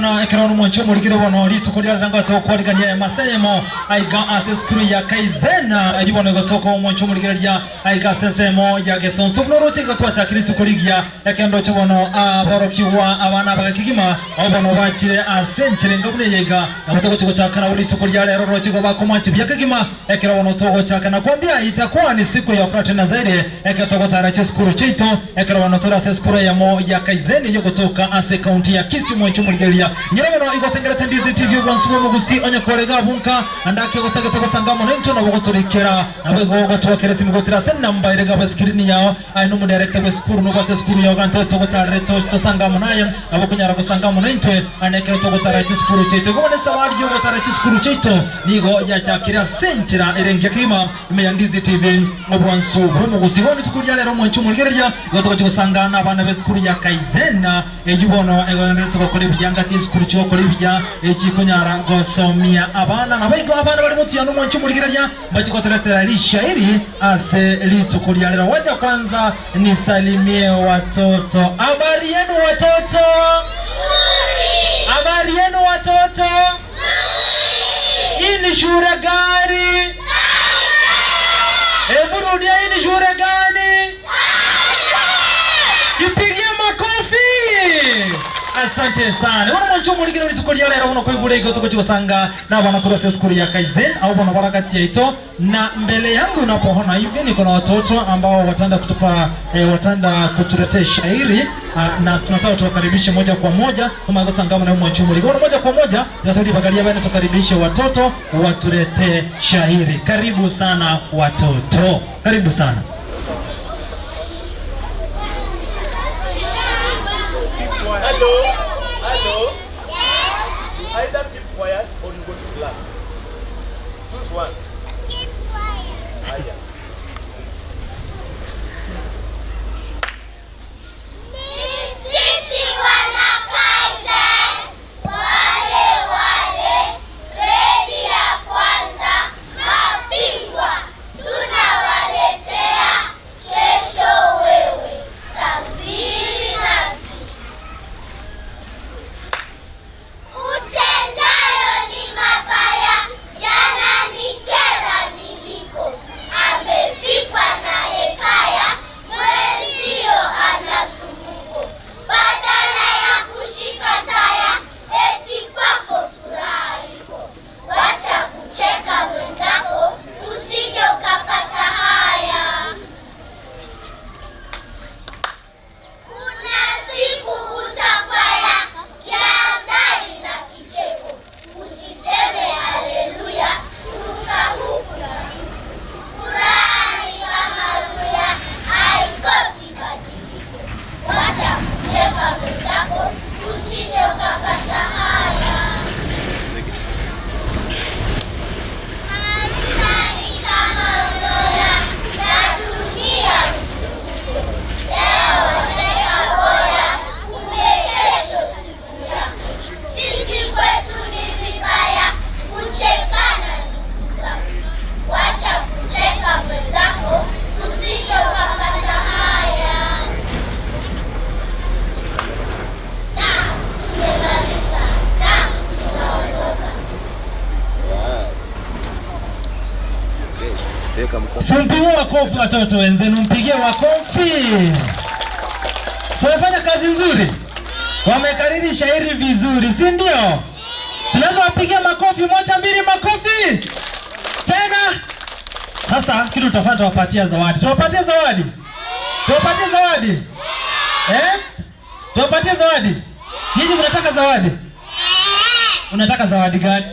sana ekrano mwancho muligire bono litukolya ranga to kwaliganya masemo aiga aseskuru ya kaizena ajibono gotoko mwancho muligire lya aiga sensemo ya gesonso knoroche gotwacha kiritukoligya ekendo chobono aborokiwa abana bagakigima abono bachire asenchire ngabune yega namutogo chiko chakana ulitukolya lero roche go bakomachi byakigima ekrano togo chakana kwambia itakuwa ni siku ya furaha na zaidi ekatogo tarache skuru chito ekrano tora seskuru ya mo ya kaizeni yo gotoka ase county ya Kisii mwancho muligeria nyirabano igotengera tendizi TV gwansumo mugusi onye kolega bunka andake gotagete gosangamo nento na bogotorikera nabwe gotwakere simugotira senna mbairega baskirini yao aino mu director we skuru no gote skuru ya ganto to gotare to sangamo naye nabo kunyara gosangamo nento anekero to gotara skuru cheto gone sawadi yo gotara skuru cheto nigo ya chakira senchira erenge kima meyandizi TV obwansu mugusi honi tukulia lero mwancho muligeria gotoka gosangana abana be skuru ya kaizena ejubono egoneto kolibiyanga tiskuru cyo kolibya ekikonyara gosomia abana nabayigo abana bali mutu yano mwancho muligeria bachikoteretera lishairi ase litukulia lero waja kwanza nisalimie watoto. Habari yenu watoto? Habari yenu watoto? Hii ni shule gani? Rudia, hii ni shule gani? Jipigie makofi. Asante sana. Wana mwancho muligire litukulia lero uno kwibulego tukachosanga na bana kurasa skuru ya Kaizen au bana barakati yaito na mbele yangu unapoona hivi niko na watoto ambao watanda kutupa watanda kutuletea shairi na tunataka tuwakaribishe moja kwa moja kama gosangamo na mwancho muligire moja kwa moja tutatoka bagalia bana tukaribishe watoto watuletee shairi. Karibu sana watoto. Karibu sana. Hello? Hello? Yes? You either keep quiet or you go to class. Choose one. Keep quiet. Yeah. Simpigie makofi watoto wenzenu, mpigie makofi. Wamefanya kazi nzuri. Wamekariri shairi vizuri, si ndio? Tunaweza wapigia makofi moja mbili makofi. Tena. Sasa kitu tutafanya tuwapatia zawadi. Tuwapatie zawadi. Tuwapatie zawadi. Tuwapatie zawadi. Nyinyi mnataka zawadi? Unataka zawadi gani?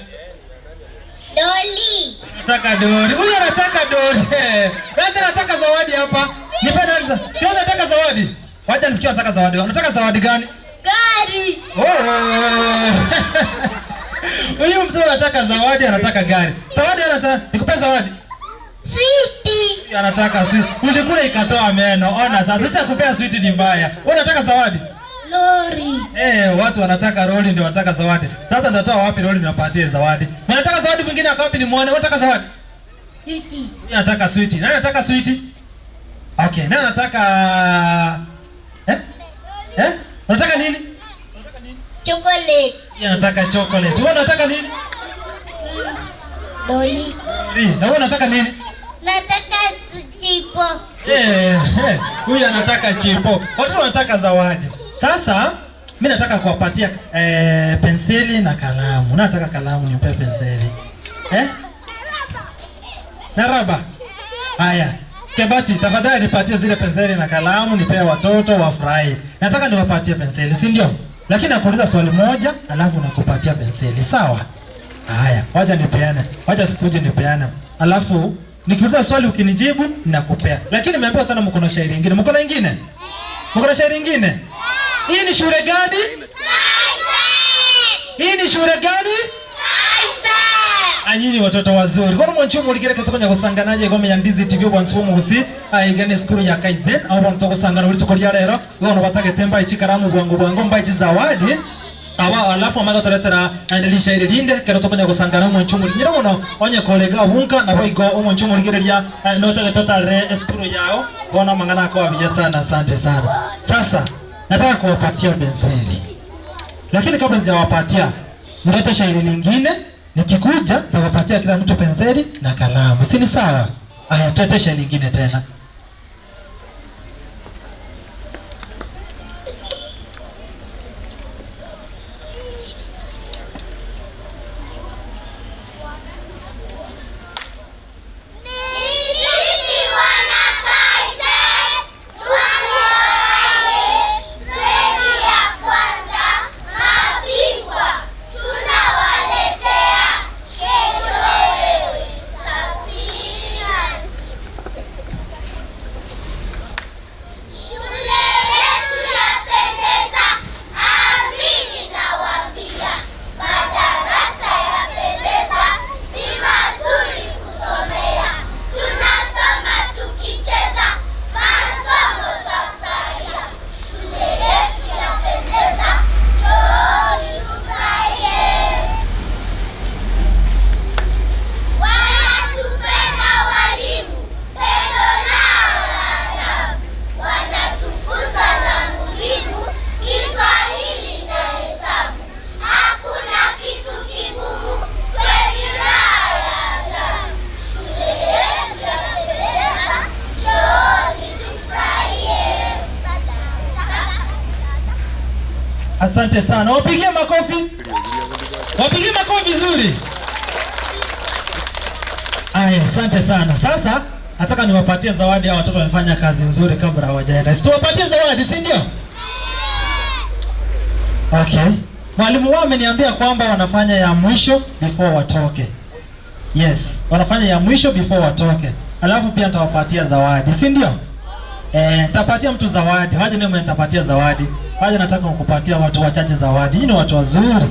Doli. Nataka dori. Huyu anataka dori. Nani anataka zawadi hapa? Nipende anza. Ndio anataka zawadi. Wacha nisikie anataka zawadi. Unataka zawadi gani? Gari. Huyu mtu anataka zawadi, anataka gari. Zawadi anataka nikupe zawadi. Sweetie. Anataka sweet. Ulikula ikatoa meno. Ona sasa sitakupea sweet ni mbaya. Wewe unataka zawadi? Lori. Watu wanataka roli ndio wanataka zawadi. Sasa nitatoa wapi roli niwapatie zawadi? Unataka zawadi mwingine akawapi ni muone? Unataka zawadi? Sweetie. Mimi nataka sweetie. Nani anataka sweetie? Okay, nani anataka unataka nini? Chocolate. Yeye anataka chocolate. Wewe unataka nini? Doli. Na wewe unataka nini? Nataka chipo. Huyu anataka chipo. Watu wanataka zawadi. Sasa mimi nataka kuwapatia penseli na kalamu. Nataka kalamu nipe penseli. Na raba. Haya. Kebati, tafadhali nipatie zile penseli na kalamu nipe watoto wafurahi. Nataka niwapatie penseli, si ndio? Lakini nakuuliza swali moja, alafu nakupatia penseli. Sawa? Haya, wacha nipeane. Wacha sikuje nipeane. Alafu nikiuliza swali ukinijibu ninakupea. Lakini nimeambiwa tena mko na shairi nyingine. Mko na nyingine? Mko na shairi nyingine? Hii ni shule gani? Hii ni shule gani? Anyini watoto wazuri. Kwa mwancho muligere katokonya gusanganaje gome ya Ndizi TV bwansu mugusi aigane skuru ya Kaizen au bantu gusangana uri tukoria rero gono batage temba ikikaramu bwango mbaiti zawadi aba alafu amaga toretera andelisha ile linde kero tokonya gusangana mwancho muri nyira bono onye kolega bunka na boigo mwancho muligere ya notage total skuru yao bona mangana kwa biya sana. Asante sana. Sasa nataka kuwapatia penseli. Lakini kabla sijawapatia mlete shairi lingine. Nikikuja nitawapatia kila mtu penseli na kalamu. Si ni sawa? Aya, tutatesha lingine tena. Asante sana. Wapigie makofi. Wapigie makofi vizuri. Aya, asante sana. Sasa nataka niwapatie zawadi hao watoto wamefanya kazi nzuri kabla hawajaenda. Situwapatie zawadi, si ndio? Okay. Mwalimu wao ameniambia kwamba wanafanya ya mwisho before watoke. Yes, wanafanya ya mwisho before watoke. Alafu pia nitawapatia zawadi, si ndio? Nitapatia mtu zawadi. Waje niwe nitapatia zawadi. Waje nataka kukupatia watu wachache zawadi. Nyinyi watu wazuri.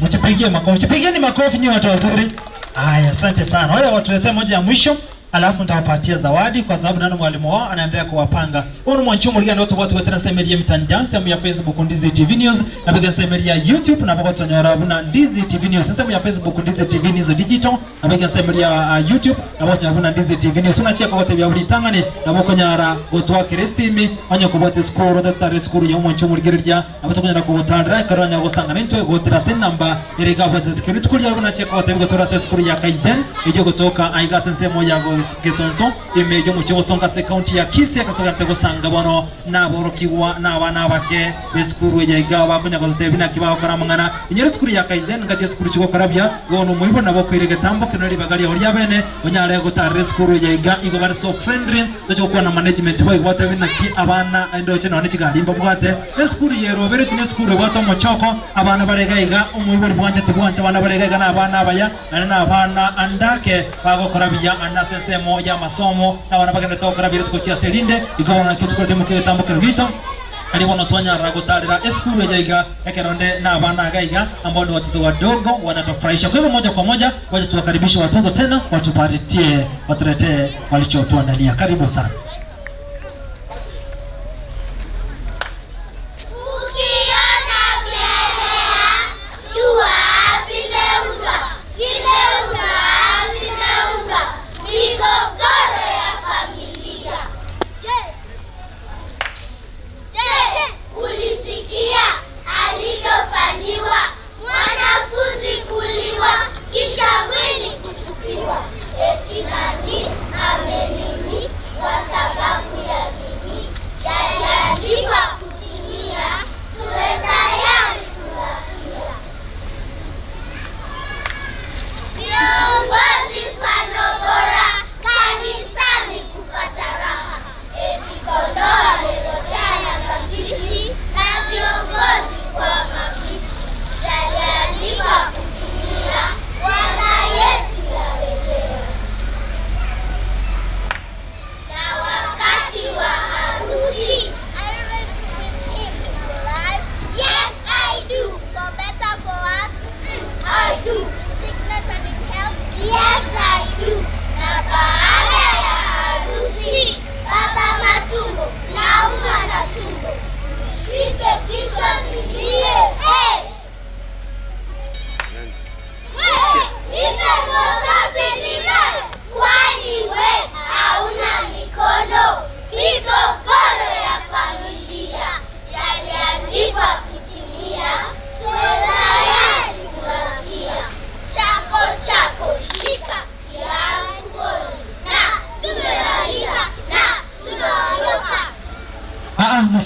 Mtipigie makofi. Mtipigieni makofi nyinyi watu wazuri. Aya, asante sana. Wale watuletee moja ya mwisho. Alafu nitawapatia zawadi kwa sababu nani mwalimu wao anaendelea kuwapanga. Ono mwanchumo ligana watu wetu semeria mitandao sehemu ya Facebook Ndizi TV News na pia semeria YouTube na pia tonyora buna Ndizi TV News sehemu ya Facebook Ndizi TV News digital na pia semeria YouTube na pia buna Ndizi TV News unachia kwa wote vya ulitangani na pia konyara gotwa kiresimi onye kubote skuru datare skuru ya mwanchumo ligeria na pia konyara kutandra karanya gosanga nintwe gotira sen namba erega bote security kulia unachia kwa wote gotora skuru ya Kaizen ijo kutoka aiga sense moja Gesonso imejo mu cyosonga se county ya Kisii akatoka ntego sanga bono naborokiwa n'abana bake beskuru yega bakunyago tebina kibao karamangana inyere skuru ya Kaizen ngati skuru chiko karabya bono muibo nabo kwirege tambo kinari bagali hori yabene onyare gutare skuru yega igo bari so friendly cyo kwa na management boy gwata bina ki abana ndo cyo none kigalimba bwate skuru yero bere tine skuru gwato mu choko abana barega iga umuibo bwanje tibwanje abana barega iga n'abana abaya na abana andake bago karabya anase moja masomo na wanapaka toka rabiri tukochia selinde ikawa na kitu kote mukire tambo kirvito alipo natwanya ragotarira eskuru yaiga yakeronde na bana gaiga ambao ni watoto wadogo wanatofurahisha. Kwa hivyo moja kwa moja waje tuwakaribishe watoto tena watupatie watuletee walichotuandalia. Karibu sana. Ulisikia alivyofanyiwa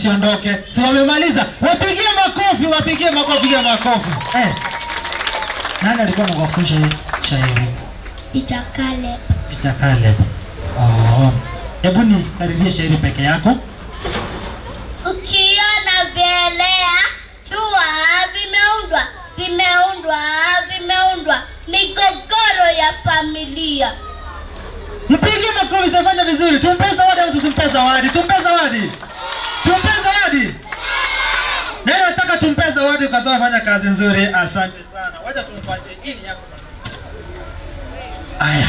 msiondoke. Si wamemaliza? Wapigie makofi, wapigie makofi. Nani alikuwa anakufunza hii shairi? Teacher Caleb. Teacher Caleb. Oh. Hebu ni karirie shairi peke yako. Ukiona vielea, jua vimeundwa migogoro ya familia. Mpige makofi, sifanya vizuri. Tumpe zawadi au tusimpe zawadi? Tumpe zawadi. Nani nataka tumpe zawadi kwa sababu fanya kazi nzuri. Asante sana. Wacha tumpatie hili yako. Aya.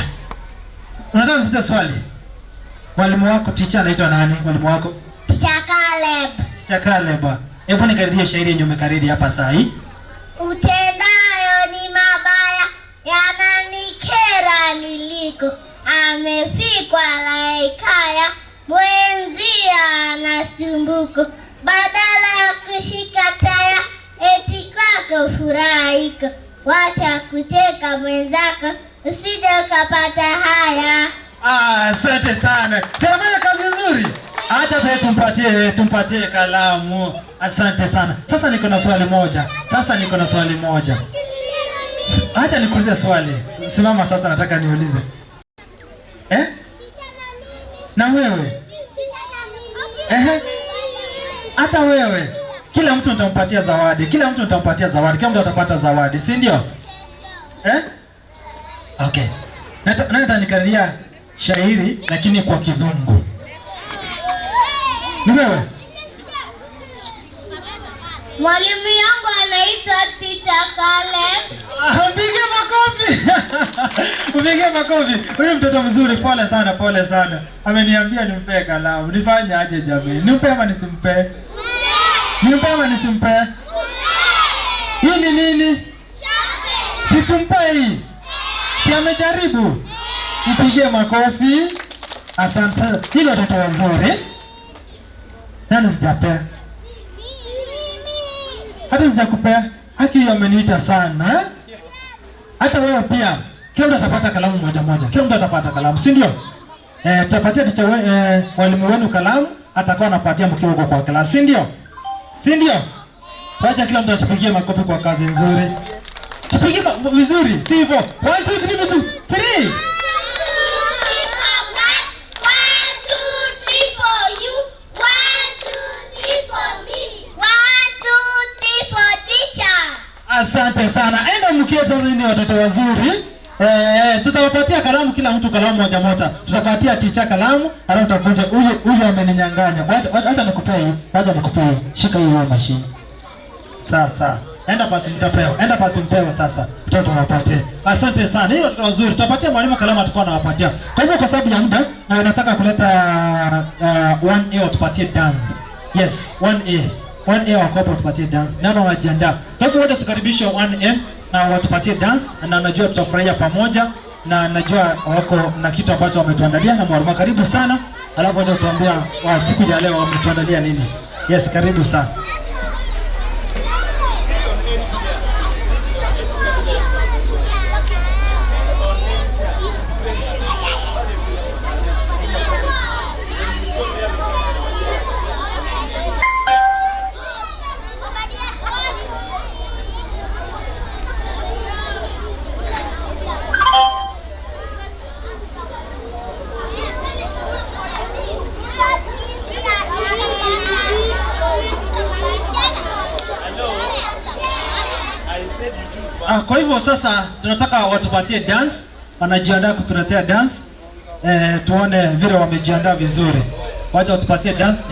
Unataka kuuliza swali? Mwalimu wako teacher anaitwa nani? Mwalimu wako? Teacher Caleb. Teacher Caleb. Hebu nikaririe shairi yenye umekariri hapa saa hii. Utendayo ni mabaya, yananikera niliko. Amefikwa laikaya, mwenzia anasumbuko. Badala ya kushika taya, eti kwako furahiko. Wacha kucheka mwenzako, usije ukapata haya. Asante sana. Sema kazi nzuri. Acha tumpatie kalamu. Asante sana. Sasa niko na swali moja. Acha nikuulize swali. Simama sasa, nataka niulize. Na wewe? Hata wewe. Kila mtu nitampatia zawadi. Kila mtu atapata zawadi, si ndio? Okay. Nataka nikariria shairi lakini kwa Kizungu. Ni wewe? Mwalimu yangu anaitwa Teacher Caleb. Mpige makofi. Huyu mtoto mzuri, pole sana. Ameniambia nimpe kalamu. Nifanye aje jamani? Nimpe ama nisimpe? Hii ni nini? Situmpe hii. Si amejaribu? Mpige makofi. Asante sana. Hilo watoto wazuri. Nani sijapea? Hata sijakupea. Haki hiyo ameniita sana. Hata wewe pia. Kila mtu atapata kalamu moja. Si ndio? Tutapatia walimu wenu kalamu, atakuwa anapatia mkiwa huko kwa class. Si ndio? Wacha kila mtu achipigie makofi kwa kazi nzuri. Tupige vizuri, si hivyo? 1 2 3 3. Asante sana. Enda mkie sasa, ni watoto wazuri. Tutawapatia kalamu, kila mtu kalamu moja. Tutapatia teacher kalamu, alafu tutakuja huyu ameninyang'anya. Acha nikupee. Shika hiyo mashine. Sasa. Enda pasi mpewe sasa. Mtoto wapatie. Asante sana. Hiyo watoto wazuri. Tutapatia mwalimu kalamu atakuwa anawapatia. Kwa hivyo kwa sababu ya muda na nataka kuleta 1A watupatie dance. Yes, 1A wako tupatie dance. Nani wanajiandaa? Kwa hivyo wacha tukaribishe 1M na watupatie dance, na najua tutafurahia pamoja, na najua wako na kitu ambacho wametuandalia. Na mwalimu karibu sana. Alafu wacha tuambia wa siku ya leo wametuandalia nini. Yes, karibu sana. Kwa hivyo sasa tunataka watupatie dance, wanajiandaa kutuletea dance. Tuone vile wamejiandaa vizuri. Wacha watupatie dance.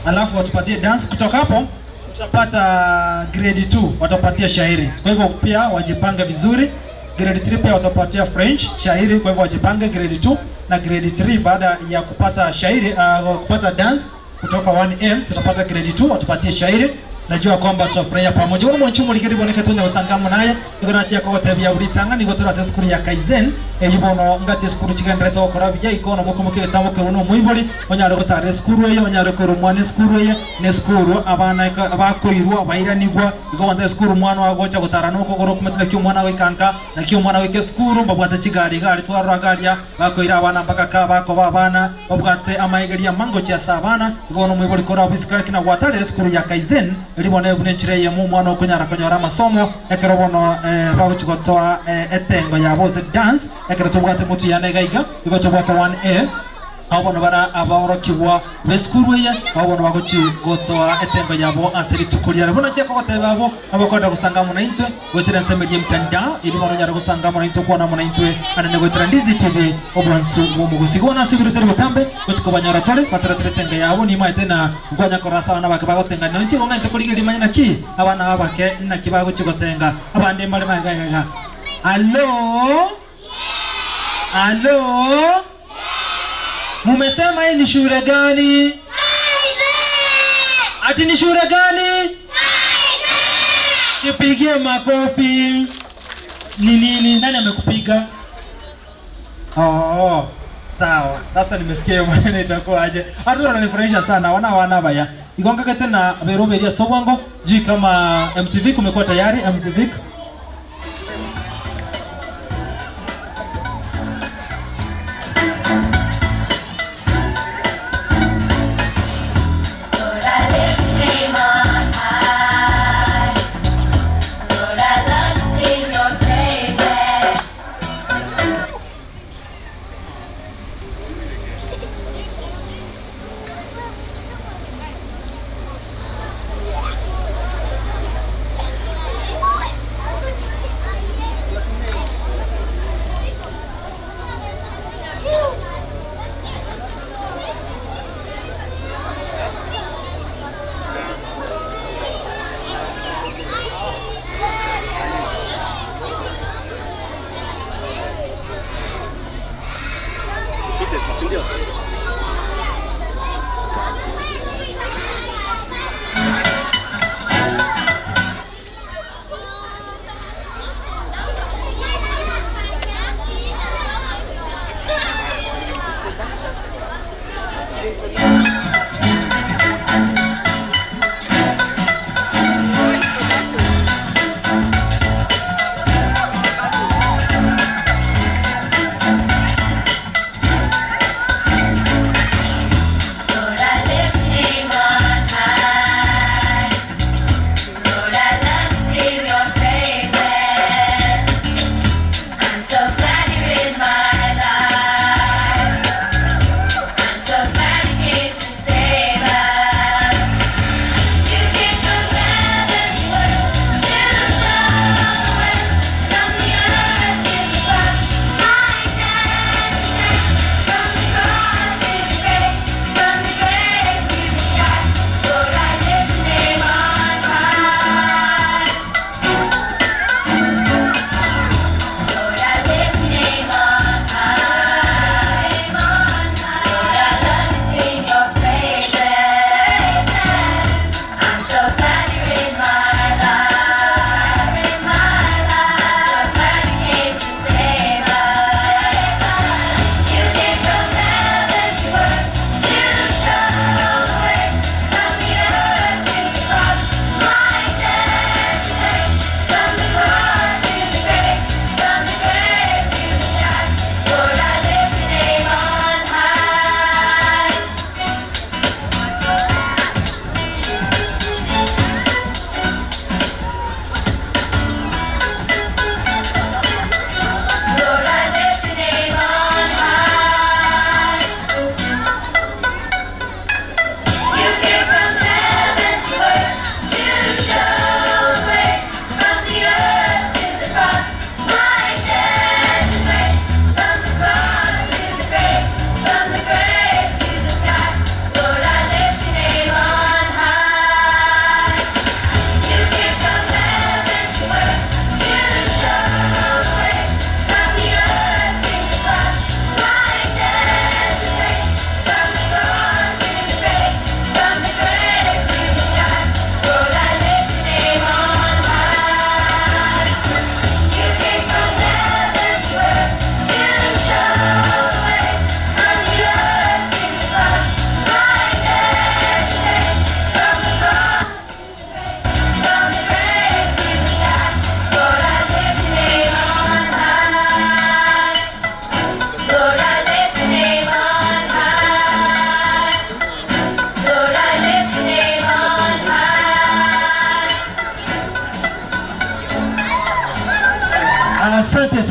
Alafu watupatie dance. Kutoka hapo tutapata grade 2 watapatia shairi. Kwa hivyo pia wajipange vizuri. Grade 3 pia watapatia French shairi, kwa hivyo wajipange grade 2 na grade 3 baada ya kupata shairi kupata dance kutoka 1M tutapata grade 2 watupatie shairi. najua kwamba tutafurahia pamoja. Wana mwanchu mulikiri boneka tunya usangamu naye igora cia ko tebia buritanga nigo turase skuru ya Kaizen eyibono ngati skuru chigendere to korabya ikono mukomuke tambo ke uno muiboli onyare gutare skuru ye onyare ko rumwane skuru ye ne skuru abana abakoirwa abairanigwa igo wanda skuru mwana wagocha gutara nuko goro kumetna kyo mwana wikanga na kyo mwana wike skuru mbabwata chigari gari twarwa garia bakoira abana mpaka ka bako babana babwate amaigeria mango cia sabana igo no muiboli kora bisikara kina gwatare skuru ya Kaizen ribone bunenchire ye mu mwana okunyara konyora masomo ekero bono baguchigotoa etengo ya boze dance ekero tobwate mutu ya negaiga igo tobwate 1A abono bara aborokiwa beskuru ye abono baguchigotoa etengo yabo asiri tukuria ribona cheko gotebabo abakoda gusanga mu naintwe gotira nsemeje mtandao ili bono nyara gusanga mu naintwe kuona mu naintwe anane gotira Ndizi TV obransu mu gusigona sibiru tere butambe gotiko banyara tore batara tere tenge yabo ni mai tena gwanya korasa bana bakabago tenga nonchi ngo ngante kuligiri manya ki abana babake na kibago chigotenga abande mali magaga allo allo mumesema hii ni shule gani? Ati ni shule gani? Kipigie makofi. Ni nini? Nani amekupiga? Oh, sawa. Sasa nimesikia maneno itakuwa aje. Watu wananifurahisha sana. Wana baya. Igonga tena beroberia sobwango. Jui kama MCV kumekuwa tayari MCV.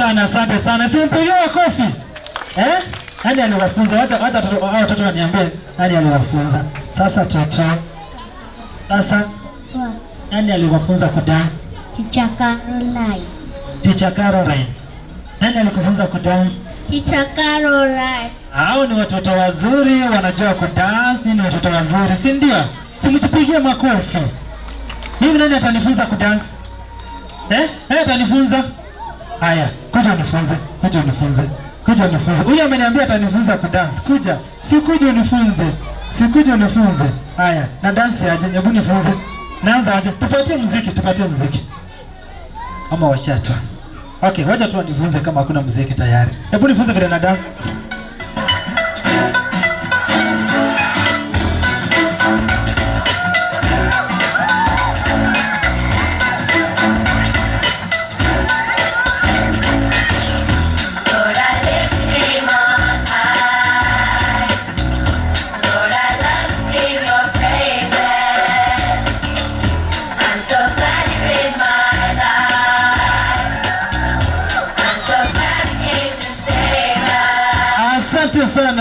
sana, asante sana. Simpigie makofi. Nani aliwafunza? Wacha watoto waniambie nani aliwafunza. Sasa toto. Sasa nani aliwafunza kudance? Teacher Caroline. Teacher Caroline. Nani alikufunza kudance? Teacher Caroline. Hao ni watoto wazuri, wanajua kudance, ni watoto wazuri, si ndio? Simjipigie makofi. Mimi nani atanifunza kudance? Nani atanifunza? Haya, kuja unifunze, kuja unifunze. Kuja unifunze. Huyu ameniambia atanifunza kudance. Kuja. Si kuja unifunze. Si kuja unifunze. Haya, na dance aje? Hebu nifunze. Naanza aje? Tupatie muziki. Ama washatwa. Okay, wacha tu nifunze kama hakuna muziki tayari. Hebu nifunze vile na dance.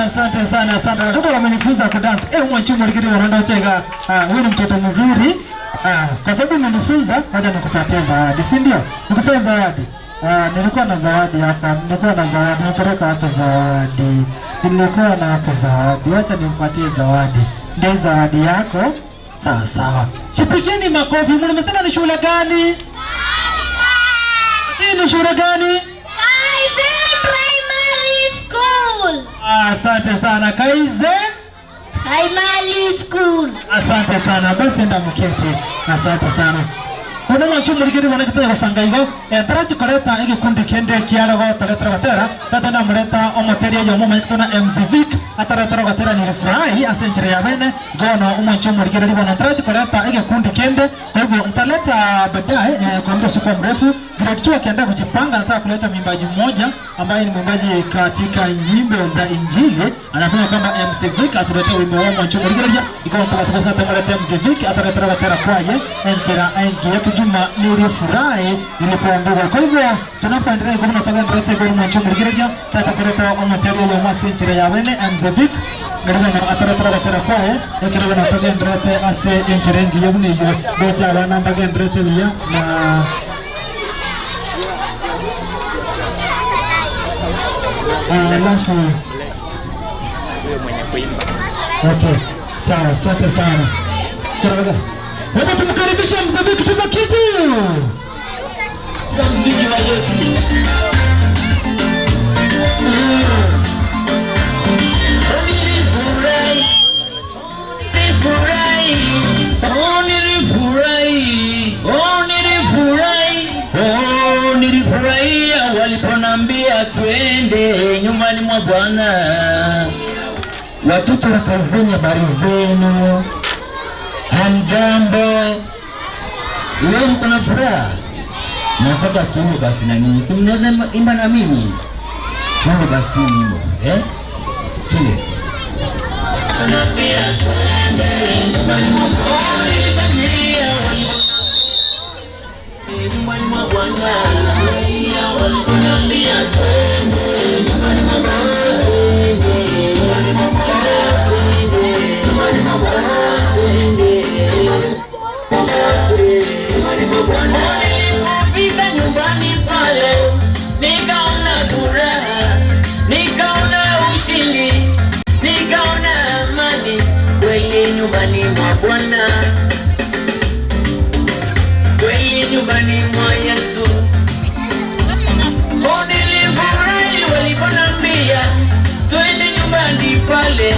Asante sana. Watoto wamenifunza kudance. Mwachumu likiri wanaenda chega. Huyu ni mtoto mzuri. Kwa sababu umenifunza, wacha nikupatie zawadi, si ndio? Nikupe zawadi. Nilikuwa na zawadi hapa. Nipeleka hapa zawadi. Nilikuwa na hapa zawadi. Wacha nikupatie zawadi. Ndio zawadi yako. Sawa. Chipigeni makofi. Mnasema ni shule gani? Hii ni shule gani? Asante sana Kaizen Primary School. Asante sana. Basi enda mketi. Asante sana. Kuna mwachumu likiri wanakitaya kusanga higo. Tarachi koleta kundi kende kiarago taretara gatera. Tatana mleta omoteria ya mama yitona MZVIC. Ataretara gatera nilifurahi asenjere ya bene. Gono mwachumu likiri wana tarachi koleta kundi kende. Kwa hivyo nitaleta baadaye kwa muda usio mrefu. Grade 2 akienda kujipanga, nataka kuleta mwimbaji mmoja ambaye ni mwimbaji katika nyimbo za Injili. Anafanya kama MZVIC, atuleta wimbo wa mwachumu likiri. Ikawa tutasaka tutaleta MZVIC, ataretara gatera kwaye. Enjera aingie kujuma nilifurahi nilipoambiwa. Kwa hivyo tunapoendelea kwa tunataka ndirete kwa mwachumu likiri. Tatakuleta omoteria ya masenjere ya bene MZVIC. Ngirana ataretara gatera kwaye. Ekirana nataka ndirete ase enjere ngiye bune yo. Docha bana mbaga ndirete liya na alafu mwenye kuimba. Okay. Sawa, asante sana. Wacha tumkaribishe MZVIC tupa kitu. Kwa muziki wa Yesu. Nilifurahi waliponambia twende nyumbani mwa Bwana. Watoto wa Kaizen, habari zenu? Hamjambo? Leo mko na furaha? Nataka tuimbe basi na nyinyi. Si mnaweza imba na mimi? Tuimbe basi nyimbo. Tuimbe. Anambia twende nyumbani mwa Bwana. Nyumbani mwa Bwana. Anambia twende nyumbani mwa Bwana. Nilipofika nyumbani pale, nikaona furaha, nikaona ushindi, nikaona amani kweli nyumbani mwa Bwana, kweli nyumbani mwa Yesu. Nilifurahi waliponambia twende nyumbani pale,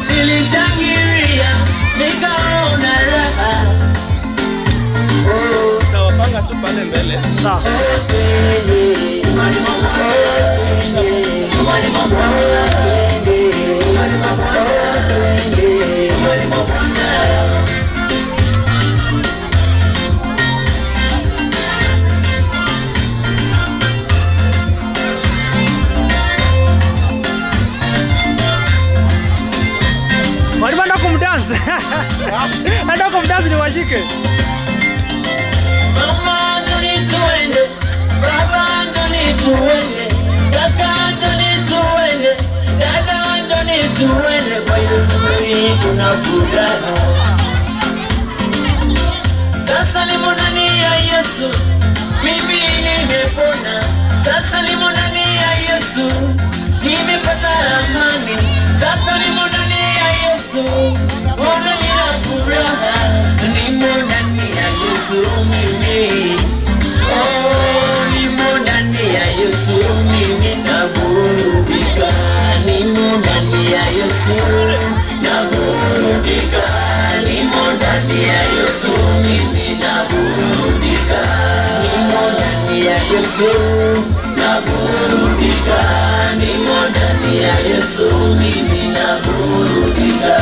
nilishangilia, nikaona raha. Tawapanga tu pale mbele. Sawa. Mwalimu anda kumdance. Anda kumdance ni washike. Mama, don't need to end it. Baba, don't need tuende, kaka njoni tuende, dada njoni tuende, kwa Yesu kuna furaha. Sasa nimo ndani ya Yesu, mimi nimepona. Sasa nimo ndani ya Yesu, nimepata amani. Sasa nimo ndani ya Yesu, mbona nina furaha. Nimo ndani ya Yesu mimi, oh, nimo ndani ya Yesu mimi naburudika. Nimo ndani ya Yesu naburudika. Nimo ndani ya Yesu mimi naburudika. Nimo ndani ya Yesu naburudika. Nimo ndani ya Yesu mimi naburudika.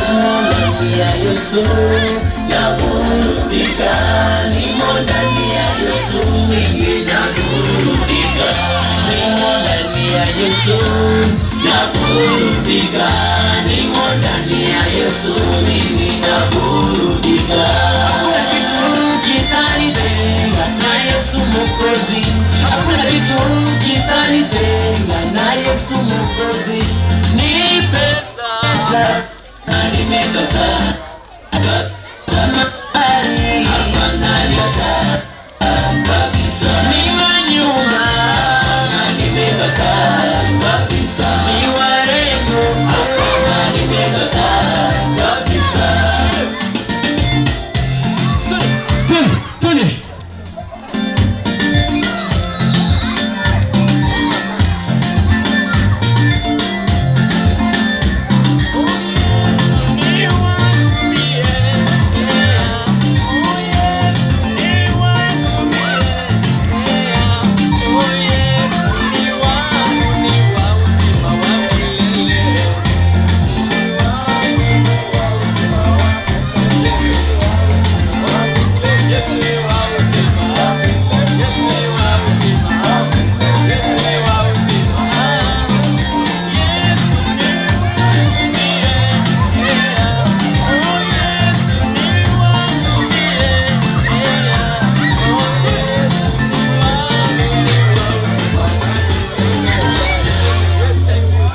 Nimo ndani ya Yesu naburudika. Nimo ndani ya Yesu mimi naburudika. Nimo ndani ya Yesu naburudika. Nimo ndani ya Yesu mimi naburudika. Hakuna kitu kitanitenga na Yesu Mwokozi. Hakuna kitu kitanitenga na Yesu Mwokozi. Ni pesa na nimekataa.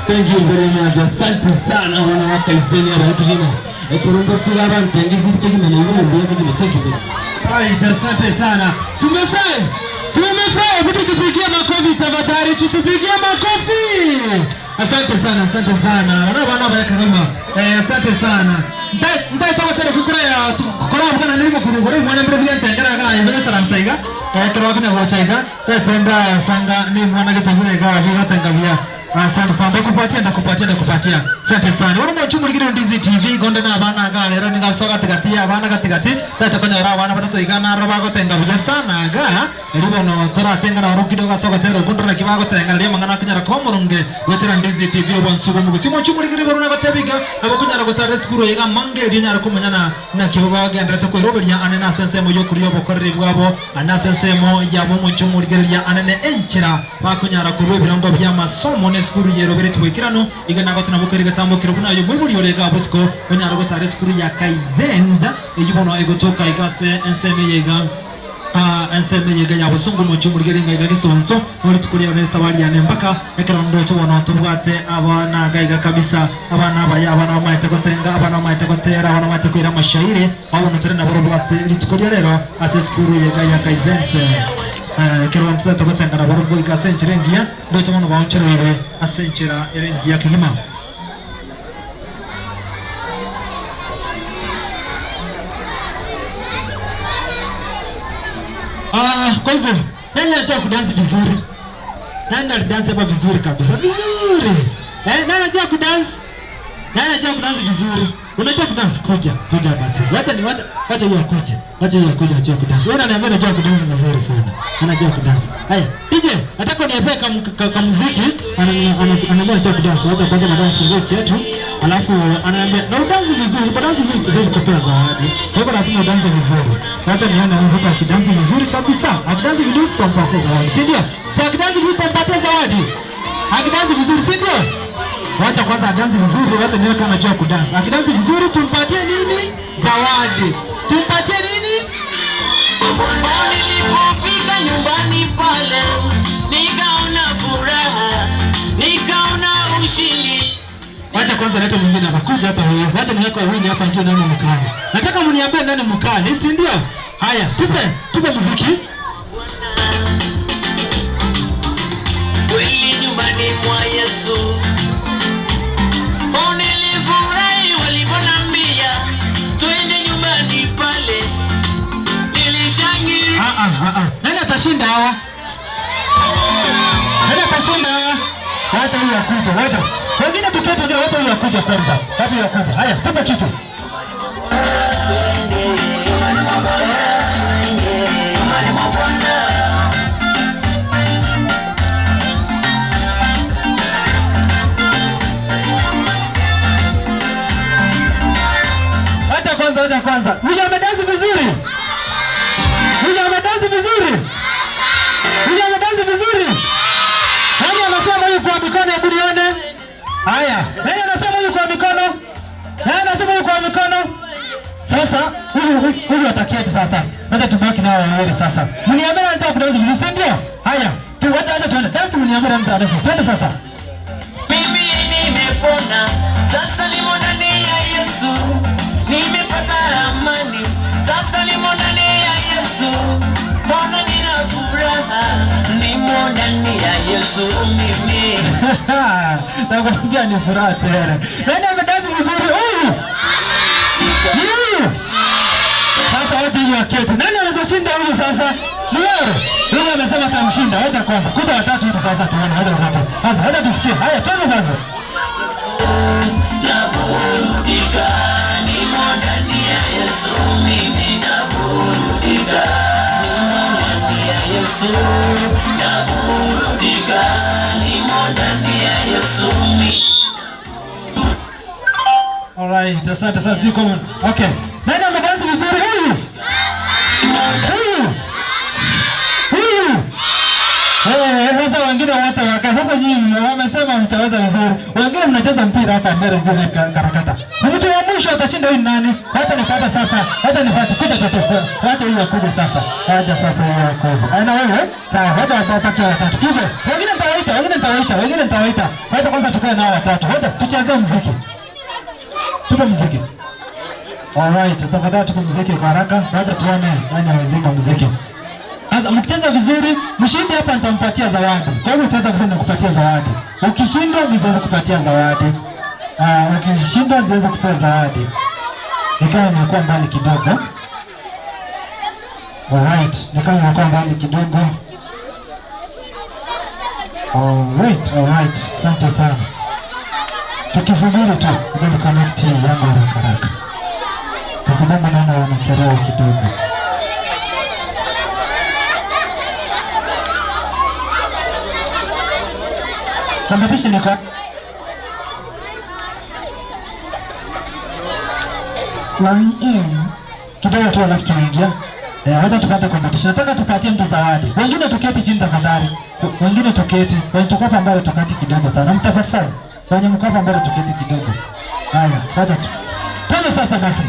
Thank you very much. Asante sana wanawake Kaizeni ya Kigoma. Kurungo tira abantu ngizi kigoma na yule ndio kigoma take it. Right, asante sana. Simefurahi. Simefurahi mtu tupigie makofi tafadhali, tupigie makofi. Asante sana, asante sana. Wana bana kama asante sana. Ndai toka tena kukuraya kukora bana nilimo kurungore mwana mbere byante ngaraga ibere saransaiga. Kero kana wachaiga. Tenda sanga ni mwana kitangure ga bigatanga bya. Asante sana, ndakupatia. Asante sana. Uri mwachu muligiro Ndizi TV gonde na abana ga lero ninga soga katikati abana katikati tatakanya ra abana batato igana ro bago tenga buja sana ga ribo no tora tenga na rukido ga soga tero gondora kibago tenga le mangana kunyara komurunge wetera Ndizi TV obonsugo mugusi mwachu muligiro boruna gatebiga abakunyara gotare skuru iga mange dinyara kumanyana na kibago ga ndratse ko roberia anena sensemo yo kuriyo bokorri bwabo ana sensemo yabo mwachu muligiro ya anene enchira bakunyara kurubira ngo bya masomo skuru yero bereti wekirano igana gotuna bukari gatambukiro kuna yo mwiburi orega bosco onyaro gotare skuru ya Kaizenza ejibono egotoka igase enseme yega ya bosungu mocho murigeringa igasonso muri tukuriya nesa bali ya nembaka ekirondo cyo bono tubwate abana gaiga kabisa abana baya abana maite gotenga abana maite gotera abana maite kwira mashairi abono tena boro bwase litukuriya rero ase skuru yega ya Kaizenza kirondo tutabatanga na boro bwo igasenchirengia ndo cyo bono bawucherere asenchera erengia kigima. Kwa hivyo, nani anajua kudansi vizuri? Nani alidansi hapa vizuri kabisa? Vizuri! Nani anajua kudansi? Nani anajua kudansi vizuri? Unajua kudansi? Kuja basi. Wacha hiyo kuja. Wacha hiyo kuja ajua kudansi. Wewe unaniambia unajua kudansi vizuri sana. Anajua kudansi. Haya, DJ, nataka niapee kama muziki, ananiambia anajua kudansi. Wacha kwanza baadaye fungue kiatu. Alafu ananiambia na udansi vizuri, udansi vizuri siwezi kupea zawadi. Kwa hivyo lazima udansi vizuri. Hata nione mtu akidansi vizuri kabisa. Akidansi vizuri tutampatia zawadi. Si ndio? Sasa akidansi vizuri tutampatia zawadi. Akidansi vizuri, si ndio? Wacha kwanza adansi vizuri, wacha nione kama anajua kudansi. Akidansi vizuri tumpatie nini? Zawadi. Tumpatie nini? Nilipofika nyumbani pale, kwanza leta mwingine hapa. Kuja hapa wewe. Wacha niweke wawili hapa ndio nani mkali. Nataka mniambie nani mkali, si ndio? Haya, tupe muziki. Kweli nyumbani mwa Yesu nilifurahi waliponambia twende nyumbani pale, nilishangilia. Nani atashinda hawa? Nani atashinda hawa? Wacha huyu akuje, wacha. Wengine tuketi ndio, wacha huyu akuje kwanza. Wacha huyu akuje. Haya, tupe kitu. Wacha kwanza. Huyu amedansi vizuri. Huyu amedansi vizuri. Huyu amedansi vizuri. Nani anasema huyu kwa mikono, hebu nione? Haya, nani anasema huyu kwa mikono? Nani anasema huyu kwa mikono? Sasa huyu ataketi sasa. Sasa tubaki nao wawili sasa. Mniambie anataka kudansi vizuri, si ndio? Haya, acha tuende. Dansi mniambie anataka kudansi. Twende sasa. Mimi nimepona. Sasa nimo ndani ya Yesu. Nimepata amani. Sasa nimo ndani ya Yesu. Mbona nina furaha? Nimo ndani ya Yesu mimi. Nakwambia ni furaha tena. Nani amedansi vizuri? Huyu. Huyu. Sasa wote hiyo aketi. Nani anaweza shinda huyu sasa? Ni wewe. Wewe amesema atamshinda. Wacha kwanza. Kuta watatu hivi sasa tuone. Wacha watatu. Sasa wacha tusikie. Haya, tuanze kwanza. Naburudika, nimo ndani ya Yesu mimi naburudika. Nimo ndani ya Yesu naburudika. Nimo ndani ya Yesu mimi. Alright, asante sasa jiko. Okay. Nani amedansi vizuri huyu? Huyu. Sasa wengine wote waka. Sasa nyinyi wamesema mtaweza vizuri. Wengine mnacheza mpira hapa mbele zile karakata. Mtu wa mwisho atashinda huyu nani? Hata nipata sasa. Hata nipate kuja toto. Wacha huyu akuje sasa. Wacha sasa yeye akuje. Ana wewe? Sawa, wacha wapate watatu. Hivyo, wengine nitawaita. Wacha kwanza tukae nao watatu. Wacha tucheze muziki. Tupe muziki. Alright, tafadhali tupe muziki kwa haraka. Wacha tuone nani anazima muziki. Sasa mkicheza vizuri, mshindi hapa nitampatia zawadi. Kwa hivyo ucheza vizuri na kupatia zawadi. Ukishindwa niweze kupatia zawadi. Ukishindwa ziweze kupewa zawadi. Nikawa nimekuwa mbali kidogo. Alright, nikawa nimekuwa mbali kidogo. Alright. Asante sana. Tukisubiri tu, ndio ni connect yangu haraka. Kwa sababu naona wanachelewa kidogo. Competition iko Going in. kidogo tu, alafu tunaingia. Wacha tupate competition. Nataka tupatie mtu zawadi. Wengine tuketi chini tafadhali. Wengine tuketi. Wenye tuko hapa mbele tuketi kidogo sana. Mtaperform. Wenye mko hapa mbele tuketi kidogo. Haya, wacha tu. Tuanze sasa basi.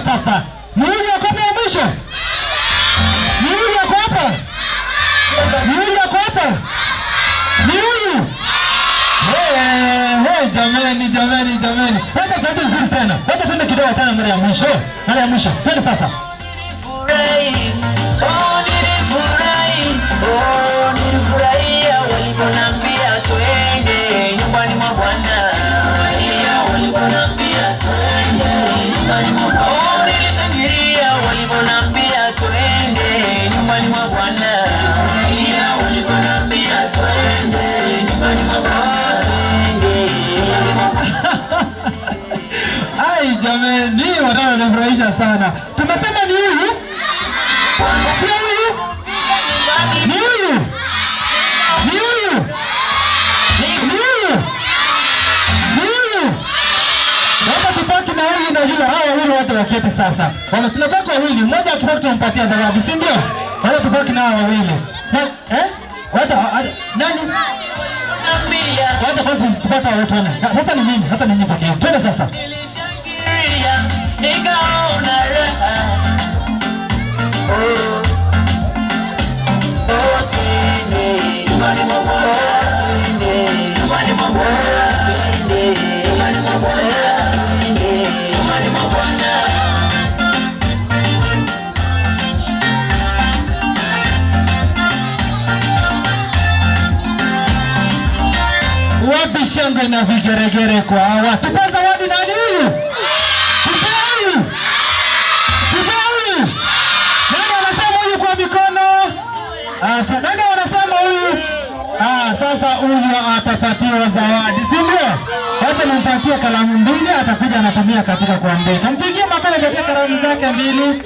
Sasa ni huyu yako hapa mwisho. Ni huyu yako hapa. Ni huyu yako hapa. Ni huyu. Jamani. Wacha tuende vizuri tena. Wacha tuende kidogo tena mara ya mwisho. Twende sasa. Nilifurahi waliponambia twende nyumbani mwa Bwana. Waliponambia twende nyumbani mwa Bwana. Nilishangilia waliponambia twende nyumbani mwa Bwana. Waliponambia twende nyumbani mwa Bwana. Ai jamani, wanafurahisha sana. Tumesema ni huyu? Si huyu? Ni huyu? Wacha tupaki na huyu na yule. Hawa wawili wacha waketi sasa. Tunataka wawili, mmoja akipaki tunampatia zawadi, si ndio? Wacha tupaki na hawa wawili. Wacha nani? waliponambia Wacha basi tupata watu wana. Sasa ni nyinyi pekee yenu. Twende sasa. nilishangilia nikaona raha. Twende nyumbani mwa Bwana, twende nyumbani mwa Bwana, twende nyumbani mwa Bwana, twende nyumbani mwa Bwana. Wapi shangwe na vigeregere kwa hawa? Tupe zawadi nani huyu? Tupe huyu. Nani wanasema huyu kwa mikono? Nani wanasema huyu? Sasa huyu atapatiwa zawadi, si ndio? Wacha nimpatie kalamu mbili, atakuja anatumia katika kuandika. Mpigie makofi kwa kalamu zake mbili.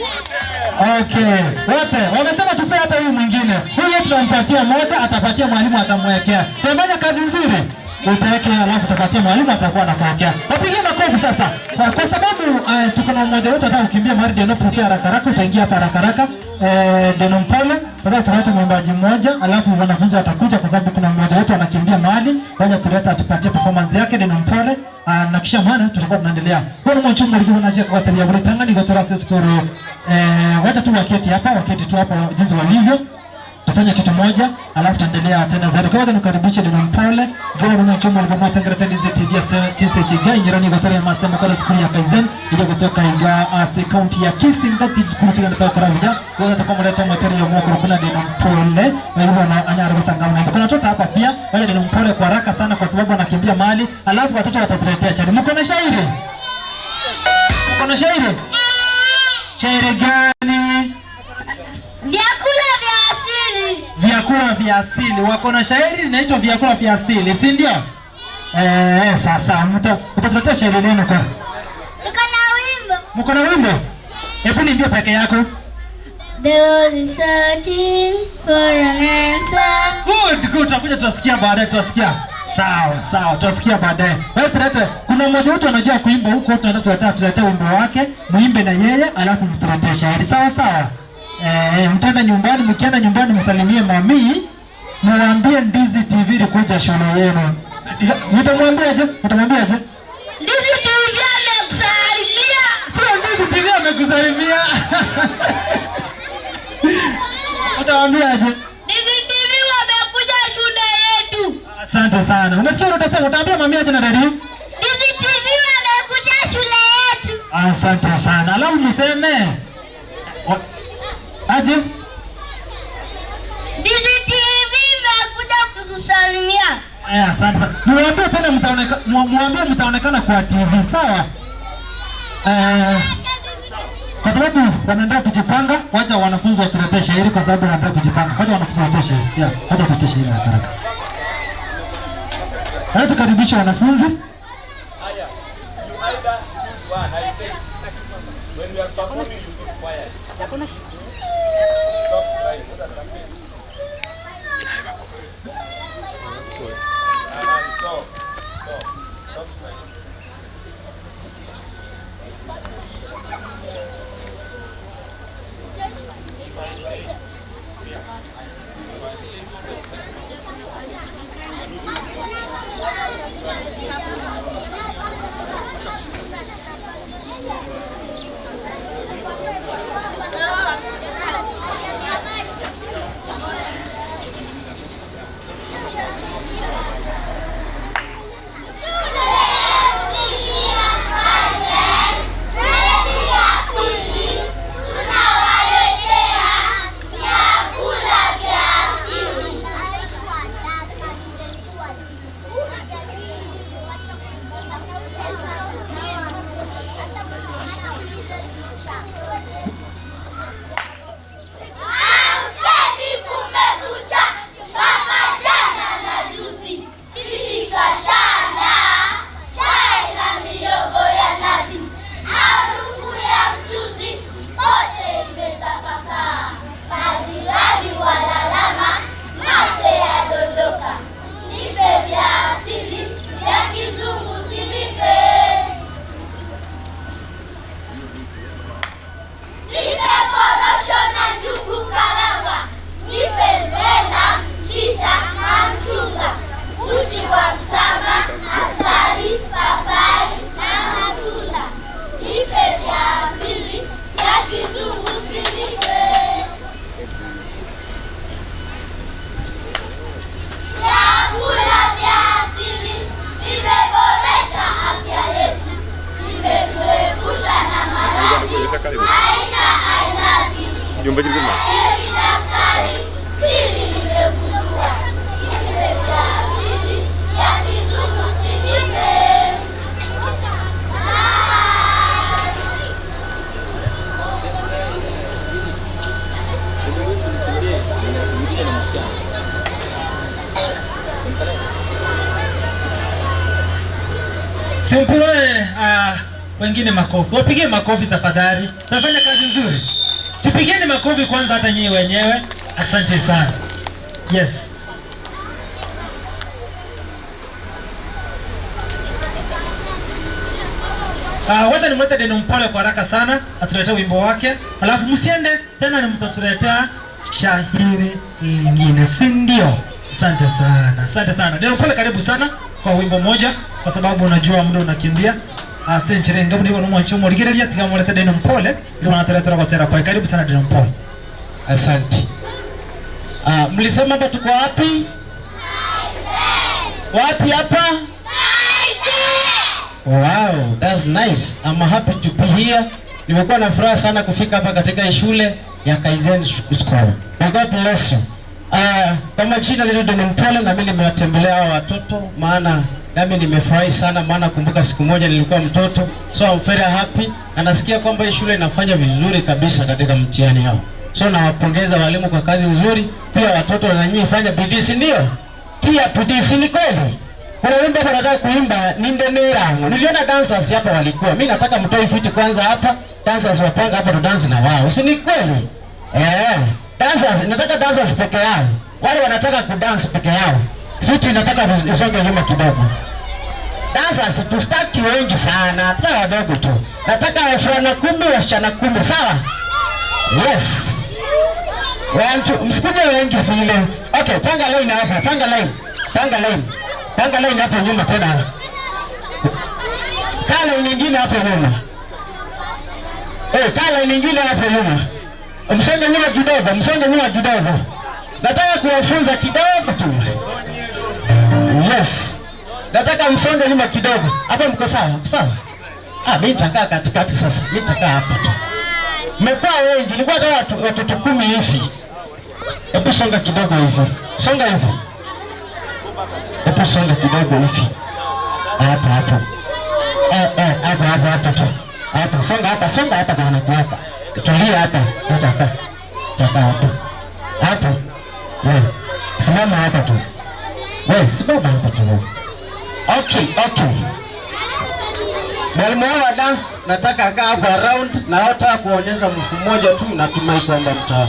Okay. Wote wamesema tupe hata huyu mwingine. Huyu tunampatia moja, atapatia mwalimu atamwekea. Semanya kazi nzuri. Utaweke alafu utapatia mwalimu atakuwa anakuwekea. Wapigie makofi sasa. Kwa sababu tuko na mmoja wetu ataka kukimbia mahali Deno pokea haraka utaingia hapa haraka. Deno mpole. Sasa tuleta mwimbaji mmoja alafu wanafunzi watakuja kwa sababu kuna mmoja wetu anakimbia mahali. Wacha tuleta atupatie performance yake Deno mpole. Na kisha maana tutakuwa tunaendelea. Kwa mchungu likiwa na kwa tabia bure tangani kwa Torasa Skuru. Wacha tu waketi tu hapa jinsi walivyo. Tufanya kitu moja alafu tuendelea tena zaidi. Kwa hiyo nikaribishe Deno mpole. Goma na chuma kama Tangaza TV jinsi chigai jirani kwa Torasa Masema kwa siku ya Kaizen ile kutoka Iga county ya Kisingati siku tena kutoka Rabuja. Wao watakuwa mleta material ya mwako kuna Deno mpole. Na hivyo na anyara kusangama. Kuna watoto hapa pia. Waje Deno mpole kwa haraka sana kwa sababu anakimbia mahali. Alafu watoto watatuletea shairi. Mko na shairi? Mko na shairi? Shairi gani? Vyakula vya asili. Wako na shairi linaitwa vyakula vya asili, si ndio? Sasa utatuletea shairi lenu kwa. Tuko na wimbo. Mko na wimbo? Hebu niambie peke yako. The world is searching for an answer. Good. Tutakuja tutasikia baadaye, tutasikia. Sawa, tutasikia baadaye. Wewe tulete. Kuna mmoja wetu anajua kuimba huko, tunataka tulete wimbo wake, muimbe na yeye, alafu mtuletee shairi. Sawa. Mtaenda nyumbani, mkienda nyumbani msalimie mami, muambie Ndizi TV kuja shule yenu. Utamwambiaje? Ndizi TV amekusalimia. Sio Ndizi TV amekusalimia. Utamwambiaje? Ndizi TV wamekuja shule yetu. Asante sana. Unasikia unatasema utaambia mami aje na dadi? Ndizi TV wamekuja shule yetu. Asante sana. Alafu mseme aje? Ndizi TV imekuja kutusalimia. Asante sana. Muambie tena mtaonekana kwa TV, sawa? Kwa sababu wanaendelea kujipanga, wacha wanafunzi watuletee shairi kwa sababu wanaendelea kujipanga. Wacha wanafunzi waletee shairi. Wacha tuletee shairi haraka. Haya tukaribisha wanafunzi. You either choose one. I say when you are performing you keep quiet. Stop crying. Stop. kijumbe kizima. Simple wengine makofi. Wapigie makofi tafadhali. Tafanya kazi nzuri. Tupigeni makofi kwanza hata nyinyi wenyewe. Asante sana. Yes. Wacha nimwete Deno Mpole kwa haraka sana atuletee wimbo wake. Alafu msiende tena nimtatuletea shahiri lingine. Si ndio? Asante sana. Asante sana. Deno Mpole karibu sana kwa wimbo moja kwa sababu unajua muda unakimbia. Asante ngabu ni wana mwancho murigereria tigamulete Deno Mpole ili wanateletera kwa tera kwa karibu sana Deno Mpole. Asante. Mlisema hapa tuko wapi? Wapi hapa? Wow, that's nice. I'm happy to be here. Nimekuwa na furaha sana kufika hapa katika shule ya Kaizen School. May God bless you. Kwa majina ni Deno Mpole na mimi nimewatembelea hao watoto maana nami nimefurahi sana maana kumbuka siku moja nilikuwa mtoto. So I'm very happy na nasikia kwamba hii shule inafanya vizuri kabisa katika mtihani yao. So nawapongeza walimu kwa kazi nzuri. Pia watoto na nyinyi fanya bidii, si ndio? Tia bidii, si ni kweli? Kuna wimbo hapa nataka kuimba Ninde Nerango. Niliona dancers hapa walikuwa. Mimi nataka mtoe fiti kwanza hapa. Dancers wapanga hapa tu dance na wao. Si ni kweli? Dancers, nataka dancers peke yao. Wale wanataka kudance peke yao. Fiti nataka isonge nyuma kidogo. Dancers tustaki wengi sana. Nataka wadogo tu. Nataka wavulana 10, wasichana 10, sawa? Yes. Msikuje wengi vile. Okay, panga line hapa, panga line. Panga line. Panga line hapo nyuma tena. Kala nyingine hapo nyuma. Kala nyingine hapo nyuma. Msonge nyuma kidogo, msonge nyuma kidogo. Nataka kuwafunza kidogo tu. Yes. Nataka msonge nyuma kidogo. Hapa mko sawa? Sawa? Mimi nitakaa katikati sasa. Mimi nitakaa hapa tu. Mmekuwa wengi, nilikuwa hata watoto 10 hivi. Hebu songa kidogo hivi. Songa hivi. Hebu songa kidogo hivi. Hapo hapo. Hapo tu. Hapo songa hapa bana hapa. Tulia hapa. Acha hapa. Chaka hapo. Hapo. Wewe. Simama hapa tu. Wewe simama hapa tu. Okay. Mwalimu wa dance nataka akaa hapo around na hata kuonyesha mfu mmoja tu natumai kwamba mtaa.